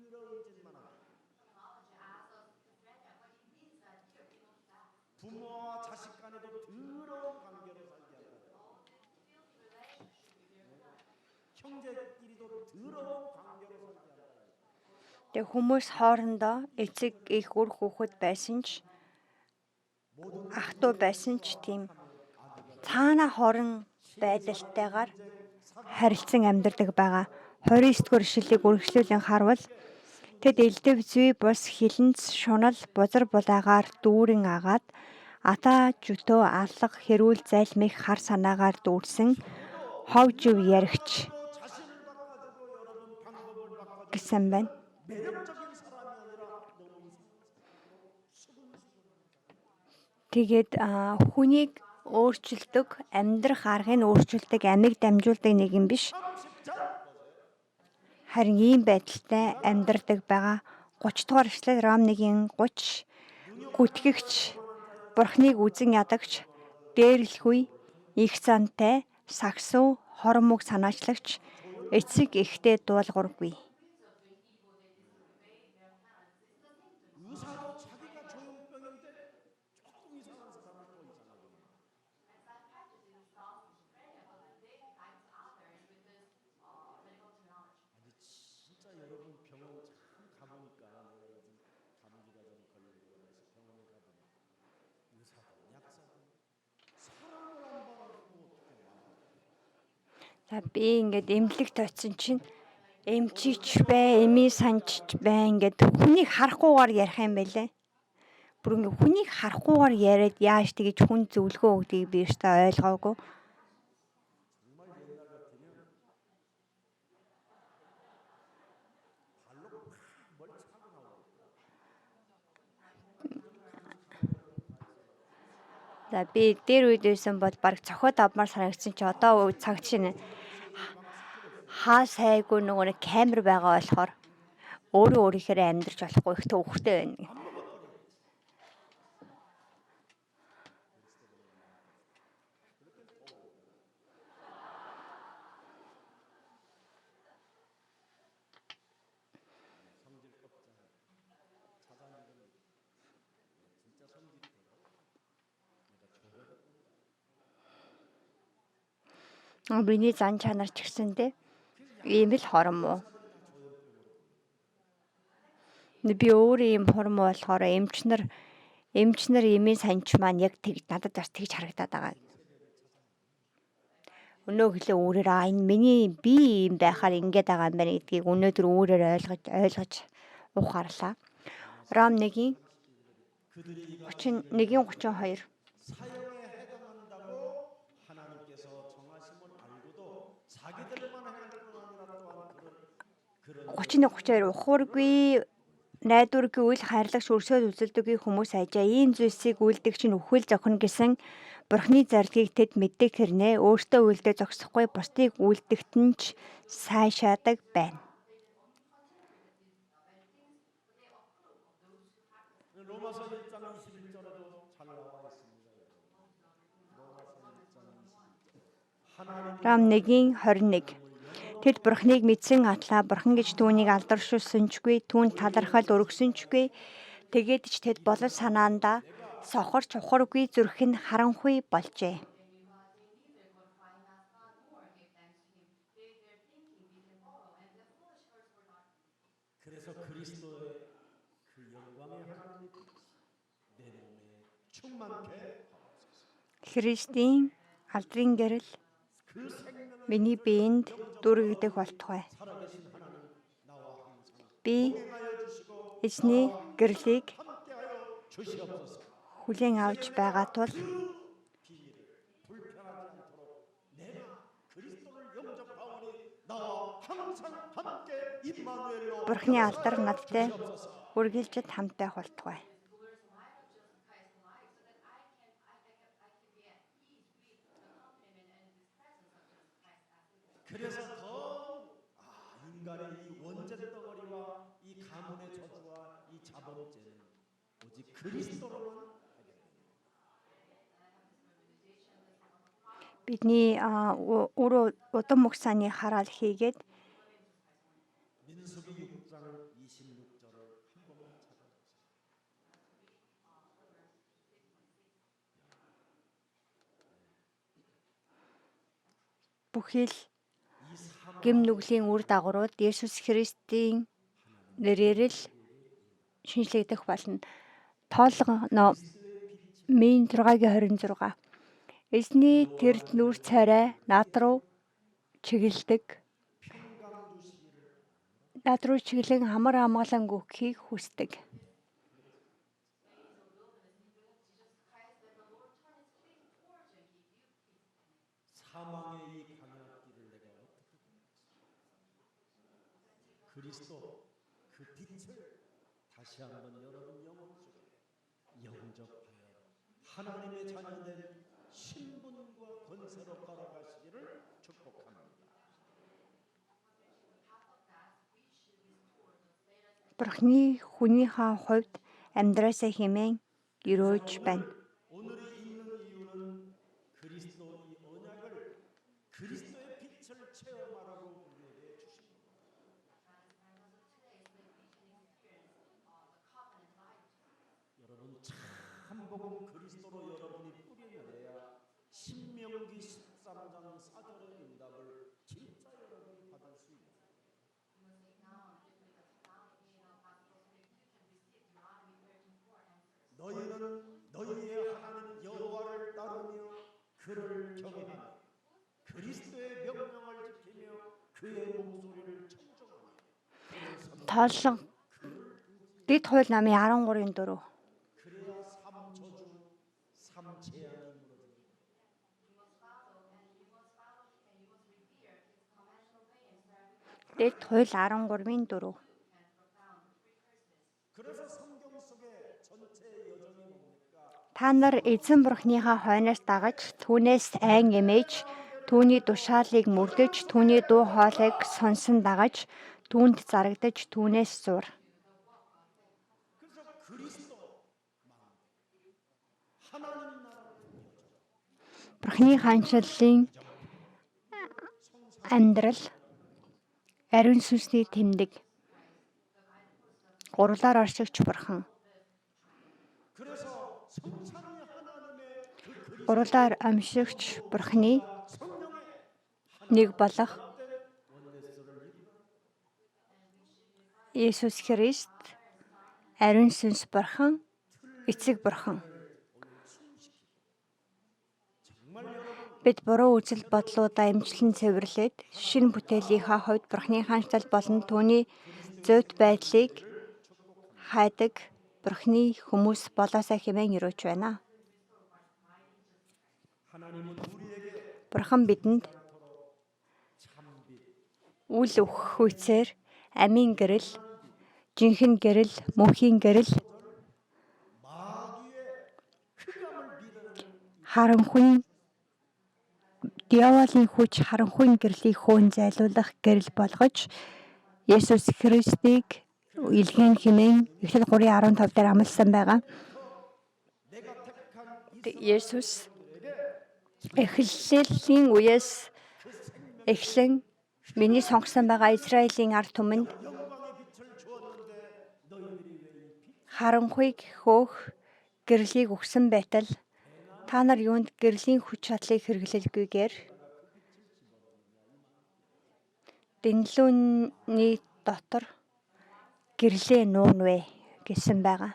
Тэг хүмүүс хоорондоо эцэг их үр хүүхэд байсан ч ах トゥ байсан ч тийм цаана хорон байдалтайгаар харилцан амьдардаг байгаа. 29-р ишлэлийг үргэлжлүүлэн харвал тэд элдэв зүй бус хилэнц шунал бузар булаагаар дүүрэн агаад атаа жүтөө аллах хэрүүл зайлмих хар санаагаар дүүрсэн хов жив яригч гэсэн байна. 매력적인 사람이 아니라 너무 Тэгээд хүнийг өөрчилдөг, амьдрах аргыг өөрчилдөг, амийг дамжуулдаг нэг юм биш. Харин ийм байдалтай амьдардаг байгаа. 30 дугаар эшлэл Ром 1:30 гүтгэгч, бурхныг үзен ядагч, дээрлэхгүй, их зантай, сагсуу, хорон мөг санаачлагч, эцэг ихтэй дуулуургүй. 의사도 자기가 조현병인데 조금 이상한 사람을 또 이상하게 만들어요. 아니 진짜 여러분 병원 참 가보니까 내가 요즘 감기가 좀 걸리고 그래서 병원에 가보니 의사든 약사든 사람을 안 봐가지고 어떻게 말해. За би ингээд эмнэлэгт очисон чинь эмчиж бай, эми санчиж бай ингээд хүнийг харахгүйгээр ярих юм байлээ. Бүр ингээд хүнийг харахгүйгээр яриад яаж тэгэж хүн зөвлөгөө өгдгийг би өөртөө ойлгоогүй. 정말 옛날 같으면 발로 팍뭘 차고 나오고 За би дээр үед байсан бол баг цохоод авмаар санагдсан чи одоо цаг чинь хаа сайгүй нөгөө нэг камер байгаа болохоор өөрөө өөрийнхөө амьдрч болохгүй их төвхтэй байна. Миний зан чанар ч гэсэндээ ийм л хорон муу. Би өөрөө ийм хорон муу болохоор эмчнэр эмийн санч маань яг тэг надад бас тэгж харагдаад байгаа. Өнөө хөлөө өөрөөр энэ миний би юм байхаар ингэж байгаа юм байна гэдгийг өнөөдөр өөрөөр ойлгож ухаарлаа. Ром 1:31-32 사형에 해당한다고 하나님께서 정하심을 알고도 자기들만 행할 뿐 아니라 또한 31-32 ухуургүй найдваргүй үл хайрлагч өрсөөл үзэлдэггүй хүмүүс ажаа ийм зүйлсийг үйлдэгч нь үхэл зохино гэсэн Бурхны зарлагыг тэд мэддэг хэрнээ өөртөө үйлдэж зогсохгүй бусдыг үйлдэгт нь ч сайшаадаг байна. 로마서 1장 21절에도 잘 나와 있습니다. 로마서 1장 21절. Ром 1:21 Тэд Бурхныг мэдсэн атлаа Бурхан гэж түүнийг алдаршуулсанчгүй, түүнд талархал өргөсөнчгүй. Тэгээд ч тэд болол санаандаа сохорч ухаргүй зүрх нь харанхуй болжээ. 그래서 그리스도의 그 영광의 하나님 내 몸에 충만케 Христийн алдрын гэрэл миний биед дүрэгдэх болтугай. 살아계신 하나님 나와 항상 Би 행하여 주시고 эзний гэрлийг 함께하여 주시옵소서. хүлээн авч байгаа тул 불편하지 않도록 내가 그리스도를 영접하오니 나와 항상 함께 임마누엘로 Бурхны алдар надтай үргэлжид хамт байх болтугай. 그래서 더 인간의 이 원죄 덩어리와 이 가문의 저주와 이 자범죄는 오직 그리스도로만 Бидний өөрөө удам мөксаны хараал хийгээд 민수기 6장 26절을 한 번만 찾아보세요. бүхэл гэм нүглийн үр дагаврууд Есүс Христийн нэрээр л шинжлэгдэх болно. Тоолго Мин 6:26. Эзний тэрд нүр царай над руу чиглэдэг. Над руу чиглэн амар амгалан өгөхийг хүсдэг. 사망의 이 광야길을 내가 어떻게 그리스도 그 빛을 다시 한번 여러분 영혼 속에 영접하여 하나님의 자녀된 신분과 권세로 걸어가시기를 축복합니다. Бурхны хүнийхээ хувьд амьдраасаа хэмээн өрөөж байна. 오늘이 있는 이유는 그리스도 이 언약을 그리스도의 빛을 체험하라고 우리에게 주신 겁니다. 여러분 참복음 그리스도로 여러분이 뿌려내야 신명기 13장 4절의 응답을 진짜 여러분이 받을 수 있습니다. 너희는 너희의 하나님 여호와를 따르며 그를 경외하며 그리스도의 명령을 지키며 그의 목소리를 청정하며 Тоолго Дэд хууль намын 13:4. 그래야 삼저주 삼재앙이 무너집니다. Дэд хууль 13:4. 그래서 성경 속에 전체 여정이 뭡니까? Та нар эзэн бурхныхаа хойноос дагаж түүнээс айн эмээж түүний тушаалыг мөрдөж түүний дуу хоолойг сонсон дагаж түүнд зарагдаж түүнээс зур. 그래서 그리스도 하나님 나라를 Бурхны хаанчлалын амьдрал ариун сүнсний тэмдэг гурлаар оршигч бурхан. 그래서 성찬이 하나님의 그 그리스도 Гурлаар амшигч бурхны 성령의 нэг болох 원내스를 Есүс Христ ариун сүнс бурхан, эцэг бурхан. Бид буруу үзэл бодлуудаа эмчлэн цэвэрлээд шинэ бүтээлийнхаа хувьд бурхны хаанчлал болон түүний зөвхт байдлыг хайдаг бурхны хүмүүс болоосаа хэмээн өрөөж байна. 하나님은 우리에게 Бурхан бидэнд үл өгөх үсээр амийн гэрэл, жинхэнэ гэрэл, мөнхийн гэрэл, 마귀의 흑암을 비르는 харанхуйн диаволын хүч харанхуйн гэрлийг хөөн зайлуулах гэрэл болгож Есүс Христийг илгээн хэмээн Эхлэл 3:15 дээр амласан байгаа. 내가 택한 Есүс эхлэлийн үеэс эхлэн миний сонгосон байгаа Израилийн ард түмэнд 영광의 빛을 주었는데 너희들이 왜 이 харанхуйг хөөх гэрлийг өгсөн байтал та нар юунд гэрлийн хүч чадлыг хэрэглэлгүйгээр дэнлүүний дотор гэрлээ нуунвэ гэсэн байгаа.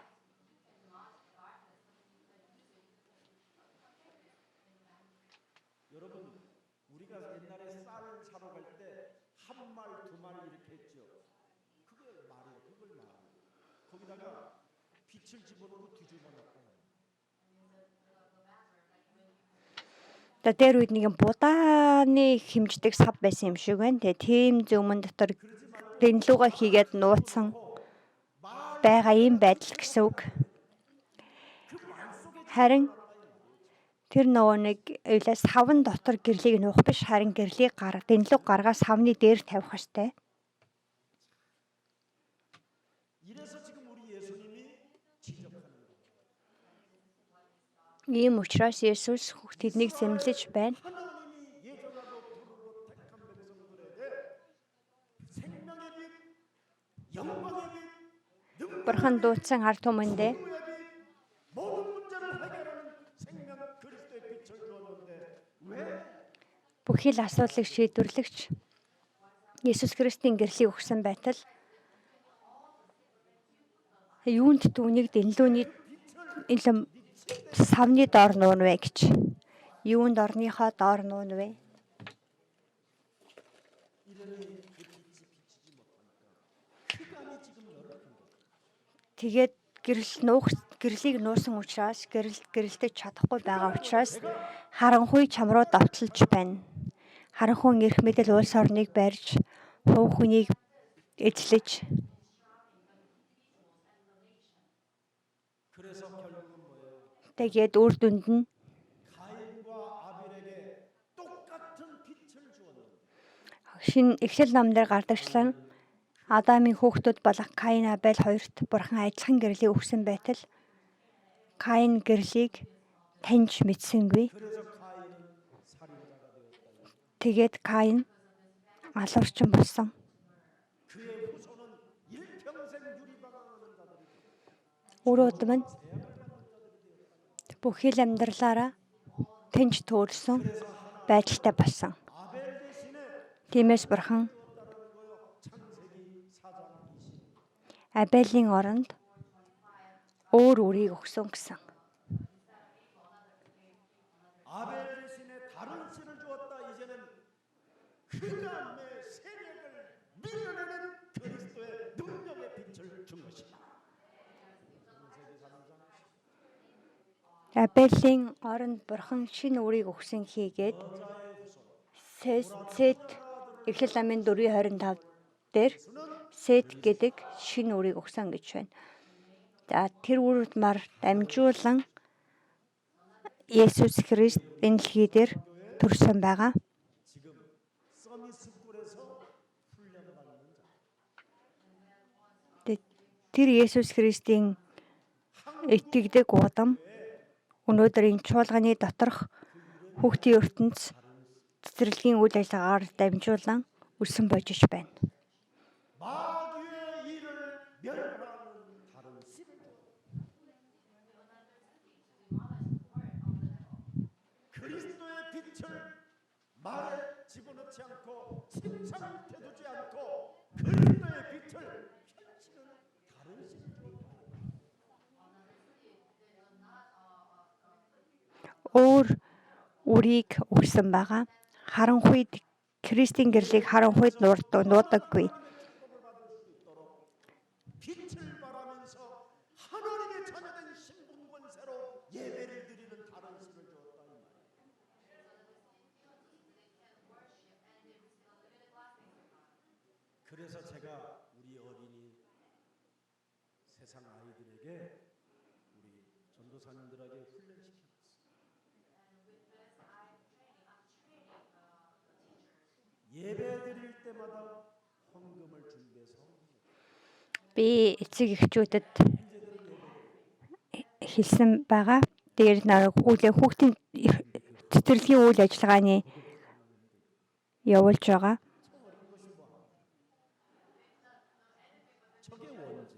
여러분 우리가 옛날에 쌀 사러 갈 때 한 말 두 말 이렇게 했죠. 그게 말이에요. 그걸 말. 거기다가 빛을 집어넣고 뒤집어 놨다. Дээр үед нэгэн будааны хэмждэг сав байсан юм шиг байна. Тэгээ тийм зөвмөн дотор дэнлүүгээ хийгээд нууцсан байгаа юм байдал гэсэн үг. Харин тэр нөгөө нэг савн дотор гэрлийг нуух биш, харин гэрлийг дэнлүүг гаргаа савны дээр тавих хэрэгтэй. 이래서 지금 우리 예수님이 지적하는 거예요. Ийм учраас Есүс тэднийг зэмлэж байна. 하나님이 예전하고 부르고 택한 백성들에게 생명의 빛, 영광의 빛, Бурхан дуудсан ард түмэндээ 능력의 빛, 모든 문제를 해결하는 생명 그리스도의 빛을 주었는데 왜 бүхий л асуудлыг шийдвэрлэгч Есүс Христийн гэрлийг өгсөн байтал Юунд түүнийг дэллүүний илэм савны доор нуун вэ гэж. Юунд орныхоо доор нуун вэ? 이러니 그 빛이 비치지 못하니까 흑암이 지금 너를 공격. Тэгээд гэрлийг нуусан учраас гэрэлтэж чадахгүй байгаа учраас харанхуй чам руу давталж байна. Харанхуй эрх мэдэл улс орныг барьж, хувь хүнийг эзлэж 그래서 결국은 뭐예요? тэгээд үр дүнд нь 가인과 아벨에게 똑같은 빛을 주었는데 шинэ Эхлэл номдэр гардагчлан Адамын хүүхдүүд болох Каин Абель хоёрт бурхан адилхан гэрлийг өгсөн байтал Каин гэрлийг таньж мэдсэнгүй. 그래서 가인은 살인자가 되었다. Тэгээд Каин алуурчин болсон. 그의 후손은 일평생 유리방황하는 자들이 Өөр удам нь бүхэл амьдралаараа таньж төөрсөн байдалтай болсон. 아벨 대신에 Тиймээс бурхан 창세기 4장 20. Абелийн оронд өөр үрийг өгсөн гэсэн. 아벨 대신에 다른 신을 주었다. 이제는 흑암의 세력을 밀어내는 그리스도의 능력의 빛을 준 것이다. 창세기 3장 Абелийн оронд бурхан шинэ үрийг өгсөн хийгээд Сет Эхлэл номын 4:25 дээр Сет гэдэг шинэ үрийг өгсөн гэж байна. За тэр үрмаар дамжуулан Есүс Христ энэ дэлхий дээр төрсөн байгаа. 지금 서미스쿨에서 훈련받는 자. Тэр Есүс Христийн итгэдэг удам өнөөдөр энэ чуулганы доторх хүүхдийн ертөнц цэцэрлэгийн үйл ажиллагаар дамжуулан өссөн божиж байна. 마귀의 일을 멸하는 다른 신. 그리스도의 빛을 말에 집어넣지 않고 침상을 태두지 않고 그리스도의 빛을 펼치는 다른 신. Өөр үрийг өгсөн байгаа. Харанхуйд Христийн гэрлийг харанхуйд нуудаггүй. 빛을 발하면서 하나님의 자녀된 신분 권세로 예배를 드리는 다른 신을 주었다 이 말이에요. 그래서 제가 우리 어린이 세상 아이들에게 우리 전도사님들에게 훈련시켰어요. 예배 드릴 때마다 헌금을 준비해서 Би эцэг эхчүүдэд хэлсэн байгаа. Дээр нэг хүүхдийн цэцэрлэгийн үйл ажиллагааны явуулж байгаа. 저게 원죄.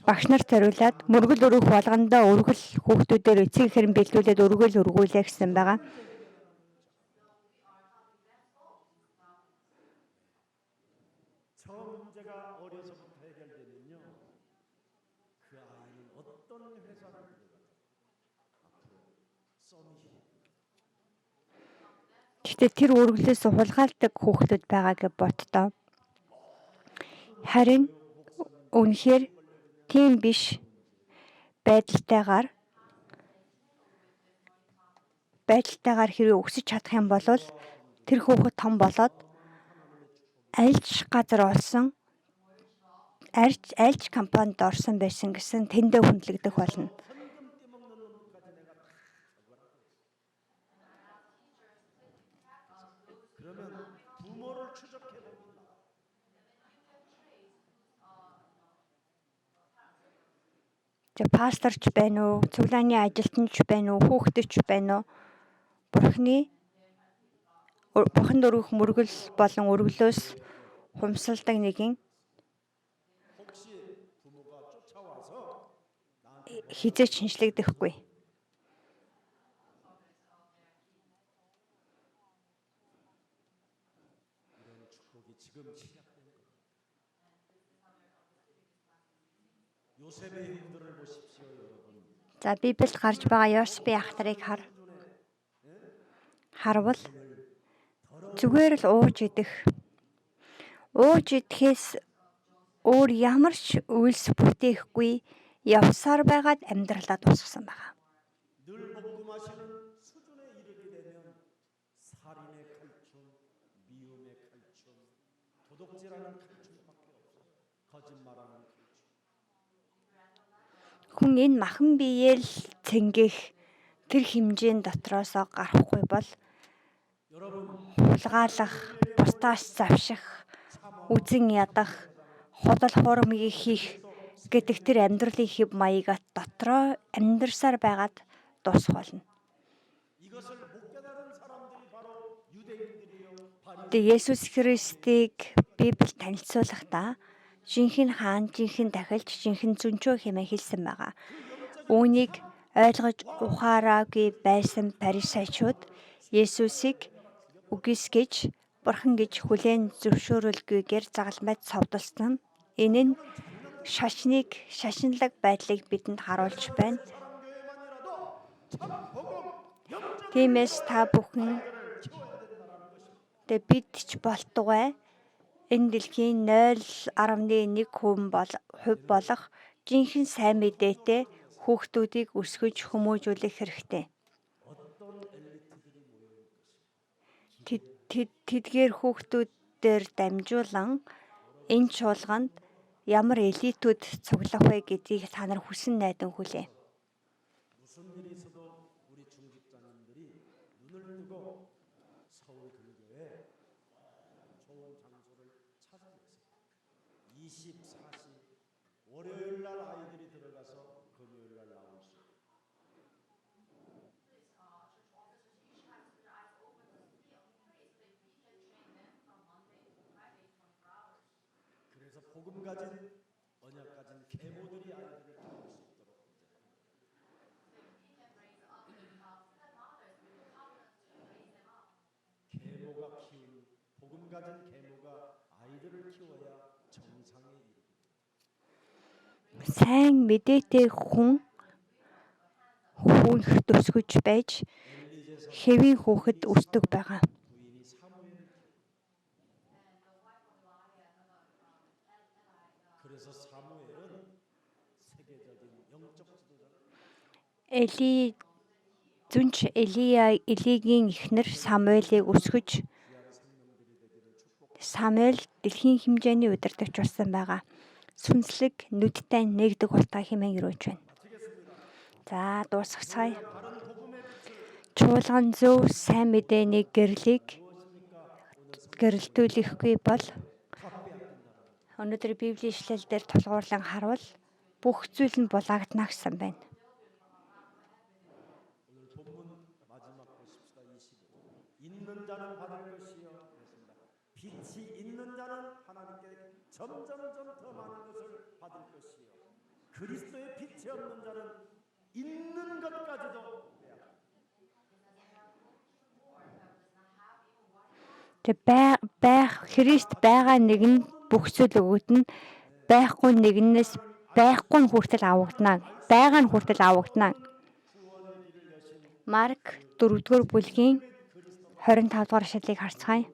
Багш нарт зориулаад мөргөл өргөх болгондоо өргөл хүүхдүүдээр эцэг эхээр бэлдүүлээд өргөл өргүүлээ гэсэн байгаа. 저 문제가 어려서부터 해결되면요, 그 아이는 어떤 회사를 들어가도 앞으로 썸이 Гэхдээ тэр өргөлөөс хулгайлдаг хүүхдүүд байгаагээ боддоо. Харин үнэхээр тийм биш байдалтайгаар хэрэг өсөж чадах юм бол тэр хүүхэд том болоод альж газар олсон альж компанид орсон байсан гэсэн тэндээ хүндлэгдэх болно. 헌금 떼먹는 놈까지 내가 다 처벌하고 그러면 부모를 추적해 봅니다. За пасторч байна уу, цуглааны ажилтнч байна уу, хүүхдч байна уу? Бурханд өргөх мөргөл болон өргөлөөс хумсалдаг нэгэн 혹시 부모가 쫓아와서 хизээч шинжлэгдэхгүй. 이런 축복이 지금 시작된 겁니다. 요셉의 형들을 보십시오, 여러분. За Библиэд гарч байгаа Йосефийн ах нарыг харвал зүгээр л ууж идэх. Ууж идэхээс өөр ямар ч үйлс бүтээхгүй явсаар байгаад амьдралаа дуусгасан байна. 늘 먹고 마시는 수준에 이르게 되면 살인의 칼춤, 미움의 칼춤, 도둑질하는 칼춤밖에 없어요. 거짓말하는 칼춤. Хүн энэ махан биеэл цэнгэх тэр хэмжээнд дотроосоо гарахгүй бол хулгайлах, бусдаас завших, үзен ядах, ходол хуурмыг хийх гэдэг тэр амьдралын хэв маягаар дотроо амьдарсаар байгаад дуусах болно. 이것을 못 깨달은 사람들이 바로 유대인들이요. Тэгээ Есүс Христийг Библиэд танилцуулахдаа жинхэнэ хаан, жинхэнэ дахилч, жинхэнэ зүнчөө хэмээн хэлсэн байгаа. Үүнийг ойлгож ухаараагүй байсан фарисеучуд Есүсийг үгүйсгэж, бурхан гэж хүлээн зөвшөөрөлгүйгээр загалмайд цовдлсон. Энэ нь шашинлаг байдлыг бидэнд харуулж байна. Тиймээс та бүхэн бид ч болтугай энэ дэлхийн 0.1% болох жинхэнэ сайн мэдээтэй хүүхдүүдийг өсгөж хүмүүжүүлэх хэрэгтэй. Тэдгээр хүүхдүүдээр дамжуулан энэ чуулганд ямар элитүүд цуглах вэ гэдгийг та нар хүсэн найдан хүлээ. 무슨 일이 있어도 우리 중직자님들이 눈을 뜨고 서울 근교에 좋은 장소를 찾아냈어요. 24시 월요일 날 아이들이 들어가서 금요일 날 나올 수 있어요. 그래서 복음 가진 언약 가진 계모들이 아이들을 키울 수 있도록 계모가 키운 복음 가진 계모가 아이들을 키워야 정상에 이르게. Сайн мэдээтэй хүүхэд өсгөж байж хэвийн хүүхэд өсдөг байгаа. 부인이 사무엘. 그래서 사무엘은 세계적인 영적 지도자. Зүнч Элигийн эхнэр Самуэлийг өсгөж Самуэль дэлхийн хэмжээний удирдагч болсон байгаа. Сүнслэг нүдтэй нэгдэг болтоо хэмээн өрөөж байна. За дуусгацгаая. Чуулган зөв сайн мэдээний гэрэлтүүлэхгүй бол өнөөдөр Библийн ишлэл дээр тулгуурлан харвал бүх зүйл нь булаагдана гэсэн байна. 오늘 본문 마지막 보십시다. 25. 있는 자는 받을 것이요. 그렇습니다. 빛이 있는 자는 하나님께 점점점 더 많은 것을 받을 것이요. 그리스도의 빛이 없는 자는 있는 것까지도 Христ байгаа нэг нь бүх зүйл өгөгдөн, байхгүй нэгнээс байхгүй нь хүртэл авагдана. Байгаа нь хүртэл авагдана. Марк 4-р бүлгийн 25-р ишлэлийг харцгаая.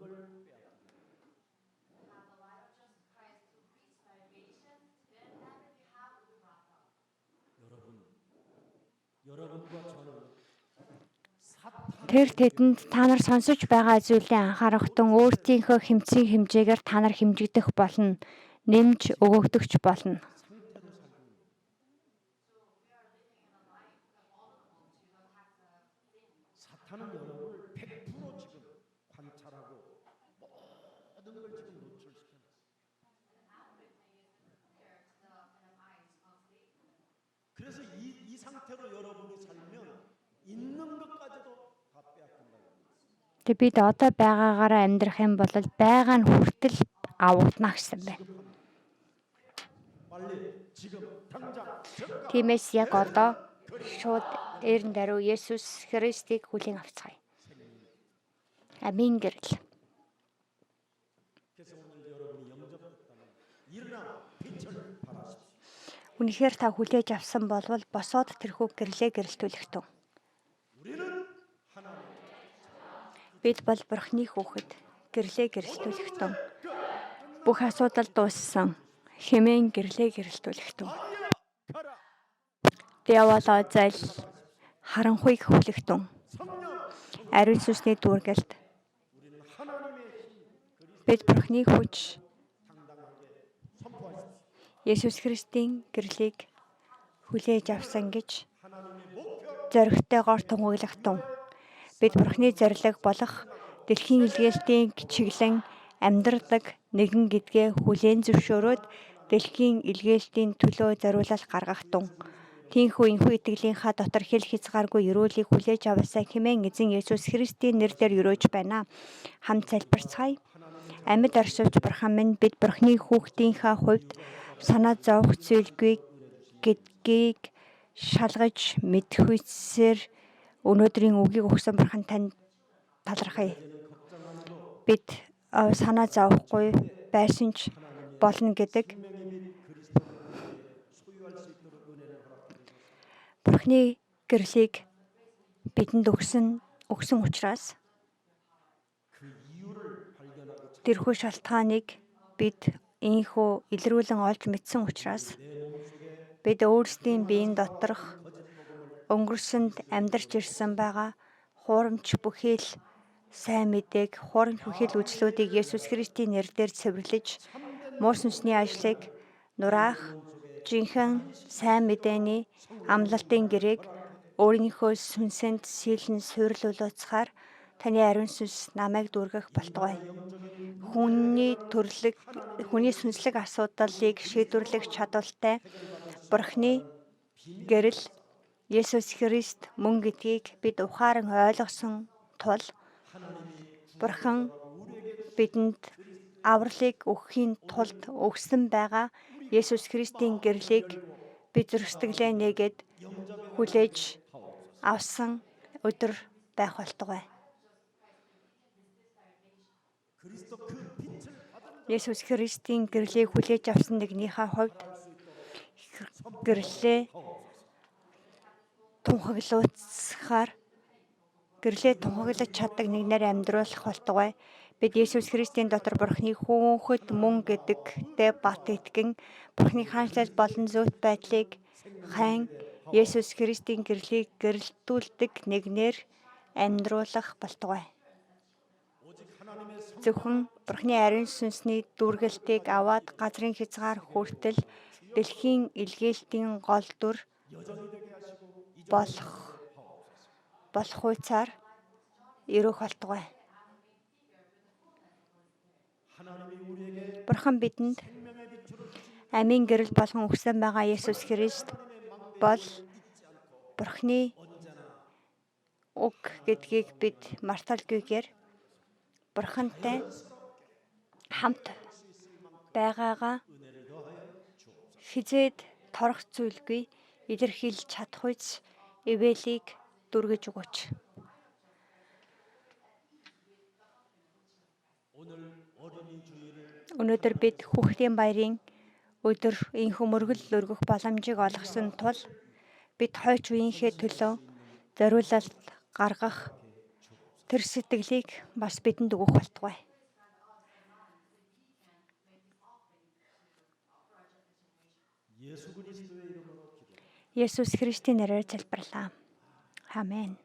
Тэр тэдэнд та нар сонсож байгаа зүйлийн анхаарахтан өөртөөхөө хэмцэн хэмжээгээр та нар хэмжигдэх болно. Нэмж өгөгдөгч болно. 사탄은 여러분을 100% 지금 관찰하고 모든 걸 지금 노출시켜놨어요. 그래서 이 상태로 여러분이 살면 있는 것까지도 다 빼앗긴다고 합니다. Тэг бид одоо байгаагаараа амьдрах юм бол байгаа нь хүртэл авагдана гэсэн байна. 빨리 지금 당장 즉각 Тиймээс яг одоо шууд эрен даруй Есүс Христийг хүлээн авцгаая. Амин гэрэл. 그래서 오늘 여러분이 영접했다면 일어나 빛을 발하십시오. Үнэхээр та хүлээж авсан болвол босоод тэрхүү гэрлээ гэрэлтүүлэх тун. Бид бол Бурхны хүүхэд, гэрлээ гэрэлтүүлэх тун. Бүх асуудал дууссан. Хэмээн гэрлээ гэрэлтүүлэх тун. Диавол зайл харанхуйг хүлэх тун. Ариун сүнсний дүүргэлт бид Бурхны хүч Есүс Христийн гэрлийг хүлээж авсан гэж зоригтойгоор тунгаглах тун. Бид Бурхны зориг болох дэлхийн илгээлтийн чиглэн амьдрдаг нэгэн гэдгээ хүлээн зөвшөөрөөд дэлхийн илгээлтийн төлөө зориулал гаргах тун. Тийхүү энхүү итгэлийнхаа дотор хэл хязгааргүй өрөөлийг хүлээж аваасаа хэмээн эзэн Есүс Христийн нэрээр өрөөж байна. Хамт залбирцгаая. Амьд оршивч Бурхан минь, бид Бурхны хүүхдийнхаа хувьд санаа зовох зүйлгүй гэдгийг шалгаж мэдхүйсээр өнөөдрийн үгийг өгсөн Бурхан танд талархая. Бид санаа зовохгүй байсан ч болно гэдэг Бурхны гэрлийг бидэнд өгсөн учраас тэрхүү шалтгааныг бид ийхүү илрүүлэн олж мэдсэн учраас бид өөрсдийн биеийн доторх өнгөрсөнд амьдарч ирсэн байгаа хуурамч бүхий л сайн мэдээг, хуурамч бүхий л үжлүүдийг Есүс Христийн нэрээр цэвэрлэж, муу сүнсний ажлыг нураах, жинхэнэ сайн мэдээний амлалтын гэрээг өөрийнхөө сүнсэнд сийлэн суйрлуулцахаар таны ариун сүнс намайг дүүргэх болтугай. Хүний сүнслэг асуудлыг шийдвэрлэх чадвартай Бурхны гэрэл Есүс Христ мөн гэдгийг бид ухаан ойлгосон тул Бурхан бидэнд авралыг өгөхийн тулд өгсөн байгаа Есүс Христийн гэрлийг бид зөрсдөглөө нээгээд хүлээж авсан өдөр байх болтугай. Есүс Христийн гэрлийг хүлээж авсан нэгнийхээ хувьд гэрлээ тунхаглаж чаддаг нэгнээр амьдруулах болтугай. Бид Есүс Христийн дотор Бурхны хүүхэд мөн гэдэгтээ бат итгэн Бурхны хаанчлал болон зүйт байдлыг хайн Есүс Христийн гэрлийг гэрэлтүүлдэг нэгнээр амьдруулах болтугай. Зөвхөн Бурхны ариун сүнсний дүүргэлтийг аваад газрын хязгаар хүртэл дэлхийн илгээлтийн гол дүр болох хуйцаар ирэх болтугай. Бурхан бидэнд амийн гэрэл болгон өгсөн байгаа Есүс Христ бол Бурхны үг гэдгийг бид марталгүйгээр Бурхантай хамт байгаагаа хизээд торох зүйлгүй илэрхийлж чадах үс ивэлийг дүргэж өгөөч. Өнөөдөр бид Хүүхдийн баярын өдөр энэхүү мөргөл өргөх боломжийг олгосон тул бид хойч үеийнхээ төлөө зориулалт гаргах тэр сэтгэлийг бас бидэнд өгөх болтугай. Есүс Христийн нэрээр залбирлаа. Амен.